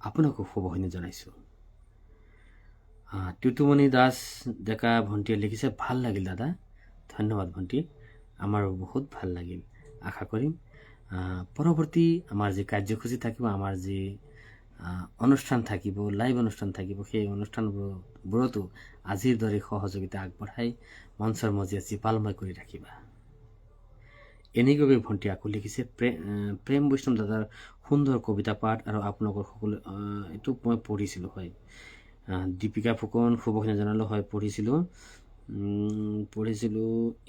আপোনাকো শুভখিনি জনাইছোঁ। টুটুমণি দাস ডেকা ভণ্টিয়ে লিখিছে, ভাল লাগিল দাদা। ধন্যবাদ ভণ্টি, আমাৰো বহুত ভাল লাগিল। আশা কৰিম পৰৱৰ্তী আমাৰ যি কাৰ্যসূচী থাকিব, আমাৰ যি অনুষ্ঠান থাকিব, লাইভ অনুষ্ঠান থাকিব, সেই অনুষ্ঠানবোৰতো আজিৰ দৰে সহযোগিতা আগবঢ়াই মঞ্চৰ মজিয়া জীপালময় কৰি ৰাখিবা। এনেকৈ ভণ্টি আকৌ লিখিছে, প্ৰেম বৈষ্ণৱ দাদাৰ সুন্দৰ কবিতা পাঠ আৰু আপোনালোকৰ সকলো, এইটো মই পঢ়িছিলোঁ হয়। দীপিকা ফুকন শুভখিনি জনালোঁ, হয় পঢ়িছিলোঁ।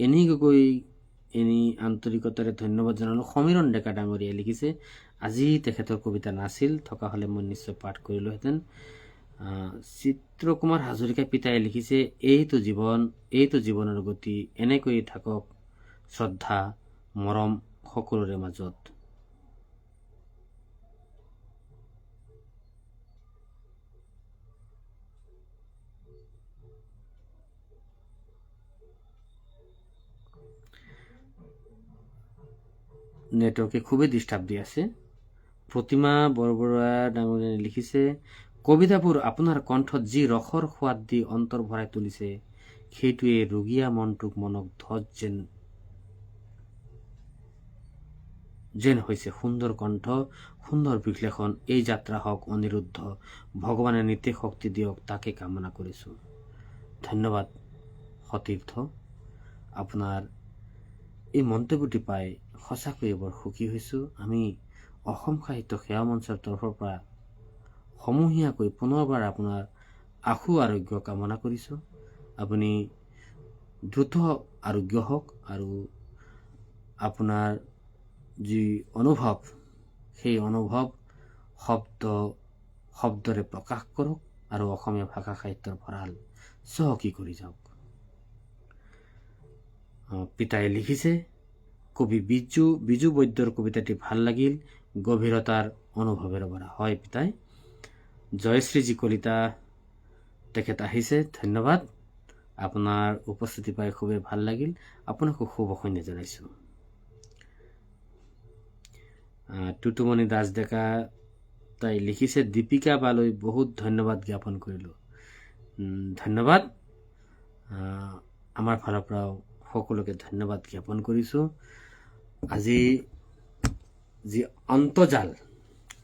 এনেকৈ আন্তৰিকতাৰে ধন্যবাদ জনালোঁ। সমীৰণ ডেকা ডাঙৰীয়াই লিখিছে, আজি তেখেতৰ কবিতা নাছিল, থকা হ'লে মই নিশ্চয় পাঠ কৰিলোহেঁতেন। চিত্ৰকুমাৰ হাজৰিকা পিতাই লিখিছে, এইটো জীৱনৰ গতি, এনেকৈ থাকক শ্ৰদ্ধা মৰম সকলোৰে মাজত। নেটৱৰ্কে খুবেই ডিষ্টাৰ্ব দি আছে। প্ৰতিমা বৰবৰুৱা ডাঙৰীয়াই লিখিছে, কবিতাবোৰ আপোনাৰ কণ্ঠত যি ৰসৰ সোৱাদ দি অন্তৰ ভৰাই তুলিছে, সেইটোৱে ৰুগীয়া মনক ধজ যেন হৈছে। সুন্দৰ কণ্ঠ, সুন্দৰ বিশ্লেষণ। এই যাত্ৰা হওক অনিৰুদ্ধ, ভগৱানে নিতে শক্তি দিয়ক, তাকে কামনা কৰিছোঁ। ধন্যবাদ সতীৰ্থ, আপোনাৰ এই মন্তব্যটি পাই সঁচাকৈয়ে বৰ সুখী হৈছোঁ। আমি অসম সাহিত্য সেৱা মঞ্চৰ তৰফৰ পৰা সমূহীয়াকৈ পুনৰবাৰ আপোনাৰ আশু আৰোগ্য কামনা কৰিছোঁ। আপুনি দ্ৰুত আৰোগ্য হওক আৰু আপোনাৰ যি অনুভৱ, সেই অনুভৱ শব্দৰে প্ৰকাশ কৰক আৰু অসমীয়া ভাষা সাহিত্যৰ ভঁৰাল চহকী কৰি যাওক। পিতাই লিখিছে, কবি বিজু বৈদ্যৰ কবিতাটি ভাল লাগিল, গভীৰতাৰ অনুভৱেৰে ভৰা। হয় পিতাই। জয়শ্ৰীজী কলিতা তেখেত আহিছে, ধন্যবাদ। আপোনাৰ উপস্থিতি পাই খুবেই ভাল লাগিল, আপোনাকো শুভখিনি জনাইছোঁ। টুটুমণি দাস ডেকা তাই লিখিছে, দীপিকা বালৈ বহুত ধন্যবাদ জ্ঞাপন কৰিলোঁ। ধন্যবাদ। আমাৰ ফালৰ পৰাও সকলোকে ধন্যবাদ জ্ঞাপন কৰিছোঁ। আজি যি অন্তজাল,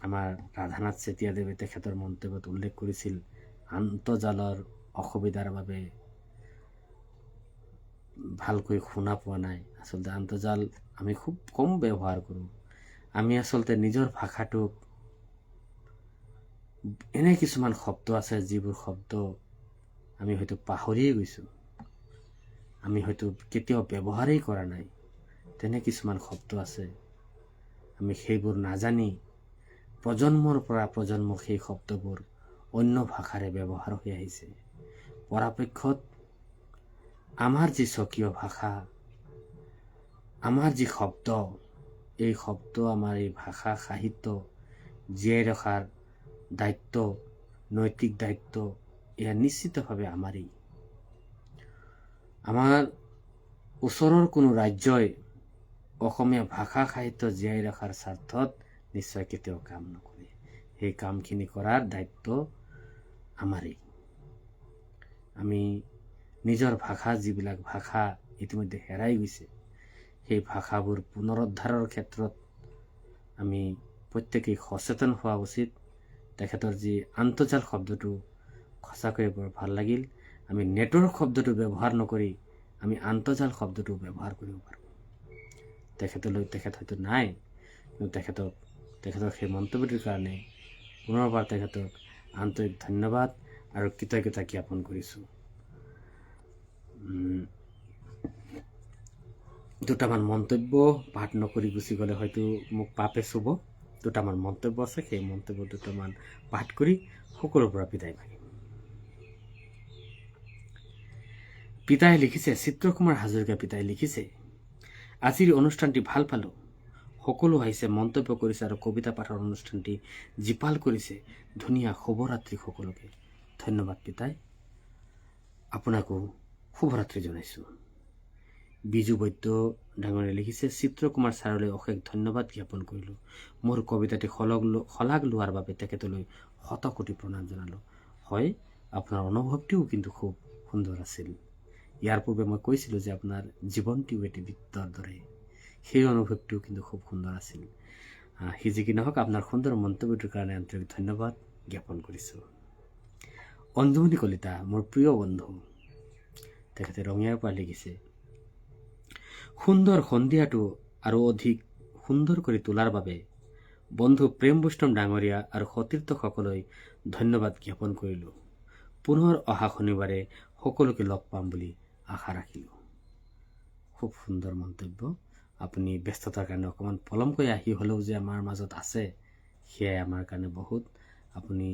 আমাৰ ৰাধানাথ চেতিয়াদেৱে তেখেতৰ মন্তব্যত উল্লেখ কৰিছিল, আন্তজালৰ অসুবিধাৰ বাবে ভালকৈ শুনা পোৱা নাই। আচলতে আন্তজাল আমি খুব কম ব্যৱহাৰ কৰোঁ। আমি আচলতে নিজৰ ভাষাটোক, এনে কিছুমান শব্দ আছে যিবোৰ শব্দ আমি হয়তো পাহৰিয়ে গৈছোঁ, আমি হয়তো কেতিয়াও ব্যৱহাৰেই কৰা নাই। তেনে কিছুমান শব্দ আছে, আমি সেইবোৰ নাজানি প্ৰজন্মৰ পৰা প্ৰজন্ম সেই শব্দবোৰ অন্য ভাষাৰে ব্যৱহাৰ হৈ আহিছে। পৰাপক্ষত আমাৰ যি স্বকীয় ভাষা, আমাৰ যি শব্দ, এই শব্দ, আমাৰ এই ভাষা সাহিত্য জীয়াই ৰখাৰ দায়িত্ব, নৈতিক দায়িত্ব, এয়া নিশ্চিতভাৱে আমাৰেই। আমাৰ ওচৰৰ কোনো ৰাজ্যই অসমীয়া ভাষা সাহিত্য জীয়াই ৰখাৰ স্বাৰ্থত নিশ্চয় কেতিয়াও কাম নকৰে। সেই কামখিনি কৰাৰ দায়িত্ব আমাৰেই। আমি নিজৰ ভাষা, যিবিলাক ভাষা ইতিমধ্যে হেৰাই গৈছে, সেই ভাষাবোৰ পুনৰুদ্ধাৰৰ ক্ষেত্ৰত আমি প্ৰত্যেকেই সচেতন হোৱা উচিত। তেখেতৰ যি আন্তজাল শব্দটো সঁচাকৈয়ে বৰ ভাল লাগিল। আমি নেটৱৰ্ক শব্দটো ব্যৱহাৰ নকৰি আমি আন্তজাল শব্দটো ব্যৱহাৰ কৰিব পাৰোঁ। তেখেত হয়তো নাই, কিন্তু তেখেতৰ সেই মন্তব্যটোৰ কাৰণে পুনৰবাৰ তেখেতক আন্তৰিক ধন্যবাদ আৰু কৃতজ্ঞতা জ্ঞাপন কৰিছোঁ। দুটামান মন্তব্য পাঠ নকৰি গুচি গ'লে হয়তো মোক পাপে চুব। দুটামান মন্তব্য আছে, সেই মন্তব্য দুটামান পাঠ কৰি সকলোৰ পৰা বিদায় মাগিম। পিতাই লিখিছে, চিত্ৰকুমাৰ হাজৰিকা পিতাই লিখিছে, আজিৰ অনুষ্ঠানটি ভাল পালোঁ। সকলো আহিছে, মন্তব্য কৰিছে আৰু কবিতা পাঠৰ অনুষ্ঠানটি জীপাল কৰিছে। ধুনীয়া শুভৰাত্ৰি সকলোকে। ধন্যবাদ পিতাই, আপোনাকো শুভৰাত্ৰি জনাইছোঁ। বিজু বৈদ্য ডাঙৰীয়াই লিখিছে, চিত্ৰকুমাৰ ছাৰলৈ অশেষ ধন্যবাদ জ্ঞাপন কৰিলোঁ। মোৰ কবিতাটি শলাগ লোৱাৰ বাবে তেখেতলৈ শতকোটি প্ৰণাম জনালোঁ। হয়, আপোনাৰ অনুভৱটিও কিন্তু খুব সুন্দৰ আছিল। ইয়াৰ পূৰ্বে মই কৈছিলোঁ যে আপোনাৰ জীৱনটিও এটি বৃত্তৰ দৰে, সেই অনুভৱটিও কিন্তু খুব সুন্দৰ আছিল। সি যি কি নহওক, আপোনাৰ সুন্দৰ মন্তব্যটোৰ কাৰণে আন্তৰিক ধন্যবাদ জ্ঞাপন কৰিছোঁ। অঞ্জুমণি কলিতা, মোৰ প্ৰিয় বন্ধু, তেখেতে ৰঙিয়াৰ পৰা লিখিছে, সুন্দৰ সন্ধিয়াটো আৰু অধিক সুন্দৰ কৰি তোলাৰ বাবে বন্ধু প্ৰেম বৈষ্ণৱ ডাঙৰীয়া আৰু সতীৰ্থসকললৈ ধন্যবাদ জ্ঞাপন কৰিলোঁ। পুনৰ অহা শনিবাৰে সকলোকে লগ পাম বুলি আশা ৰাখিলোঁ। খুব সুন্দৰ মন্তব্য। আপুনি ব্যস্ততাৰ কাৰণে অকণমান পলমকৈ আহি হ'লেও যে আমাৰ মাজত আছে, সেয়াই আমাৰ কাৰণে বহুত। আপুনি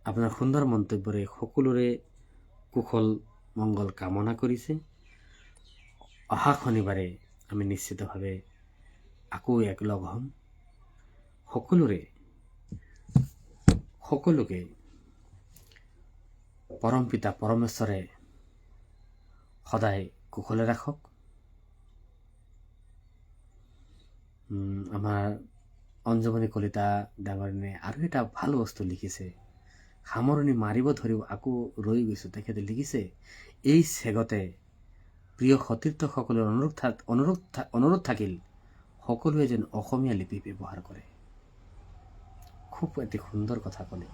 আপোনাৰ সুন্দৰ মন্তব্যৰে সকলোৰে কুশল মংগল কামনা কৰিছে। অহা শনিবাৰে আমি নিশ্চিতভাৱে আকৌ একলগ হ'ম। সকলোকে পৰম পিতা পৰমেশ্বৰে সদায় কুশলে ৰাখক। আমাৰ অঞ্জুমণি কলিতা ডাঙৰীয়াই আৰু এটা ভাল বস্তু লিখিছে, সামৰণি মাৰিব ধৰিও আকৌ ৰৈ গৈছোঁ। তেখেতে লিখিছে, এই চেগতে প্ৰিয় সতীৰ্থসকলৰ অনুৰোধ থাকিল সকলোৱে যেন অসমীয়া লিপি ব্যৱহাৰ কৰে। খুব এটি সুন্দৰ কথা ক'লে।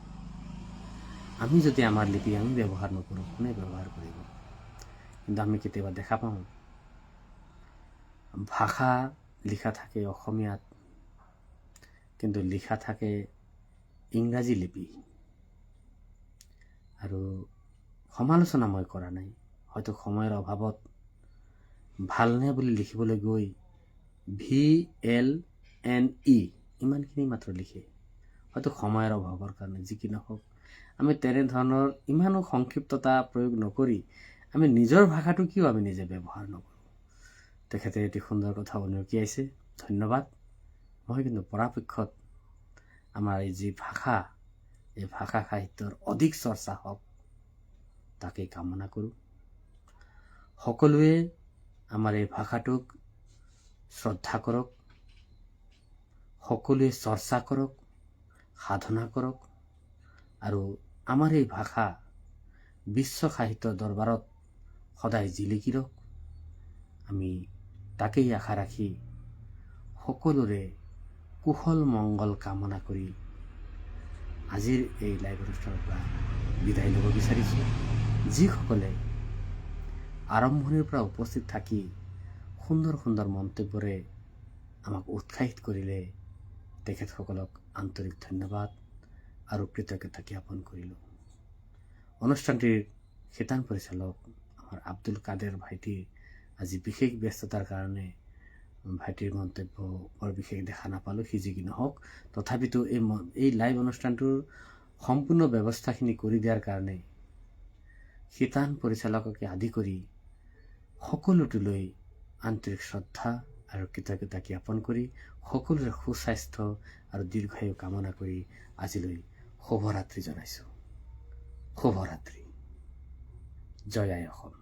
আমি যদি আমাৰ লিপি আমি ব্যৱহাৰ নকৰোঁ, কোনে ব্যৱহাৰ কৰিব? কিন্তু আমি কেতিয়াবা দেখা পাওঁ ভাষা লিখা থাকে অসমীয়াত, কিন্তু লিখা থাকে ইংৰাজী লিপি। আৰু সমালোচনা মই কৰা নাই, হয়তো সময়ৰ অভাৱত ভালনে বুলি লিখিবলৈ গৈ VLNE ইমানখিনি মাত্ৰ লিখে, হয়তো সময়ৰ অভাৱৰ কাৰণে। যি কি নহওক, আমি তেনেধৰণৰ ইমানো সংক্ষিপ্ততা প্ৰয়োগ নকৰি আমি নিজৰ ভাষাটো কিয় আমি নিজে ব্যৱহাৰ নকৰোঁ? তেখেতে এটি সুন্দৰ কথা উনুকিয়াইছে, ধন্যবাদ। মই কিন্তু পৰাপক্ষত আমাৰ এই যি ভাষা, এই ভাষা সাহিত্যৰ অধিক চৰ্চা হওক তাকেই কামনা কৰোঁ। সকলোৱে আমাৰ এই ভাষাটোক শ্ৰদ্ধা কৰক, সকলোৱে চৰ্চা কৰক, সাধনা কৰক, আৰু আমাৰ এই ভাষা বিশ্ব সাহিত্যৰ দৰবাৰত সদায় জিলিকি ৰওক। আমি তাকেই আশা ৰাখি সকলোৰে কুশল মংগল কামনা কৰি আজিৰ এই লাইভ অনুষ্ঠানৰ পৰা বিদায় ল'ব বিচাৰিছোঁ। যিসকলে আৰম্ভণিৰ পৰা উপস্থিত থাকি সুন্দৰ সুন্দৰ মন্তব্যৰে আমাক উৎসাহিত কৰিলে, তেখেতসকলক আন্তৰিক ধন্যবাদ আৰু কৃতজ্ঞতা জ্ঞাপন কৰিলোঁ। অনুষ্ঠানটিৰ শিতান পৰিচালক আমাৰ আব্দুল কাদেৰ ভাইটি আজি বিশেষ ব্যস্ততাৰ কাৰণে ভাইটিৰ মন্তব্য বৰ বিশেষ দেখা নাপালোঁ। সি যি কি নহওক, তথাপিতো এই লাইভ অনুষ্ঠানটোৰ সম্পূৰ্ণ ব্যৱস্থাখিনি কৰি দিয়াৰ কাৰণে শিতান পৰিচালককে আদি কৰি সকলোটোলৈ আন্তৰিক শ্ৰদ্ধা আৰু কৃতজ্ঞতা জ্ঞাপন কৰি সকলোৰে সুস্বাস্থ্য আৰু দীৰ্ঘায়ু কামনা কৰি আজিলৈ শুভৰাত্ৰি জনাইছোঁ। শুভৰাত্ৰি। জয় আই অসম।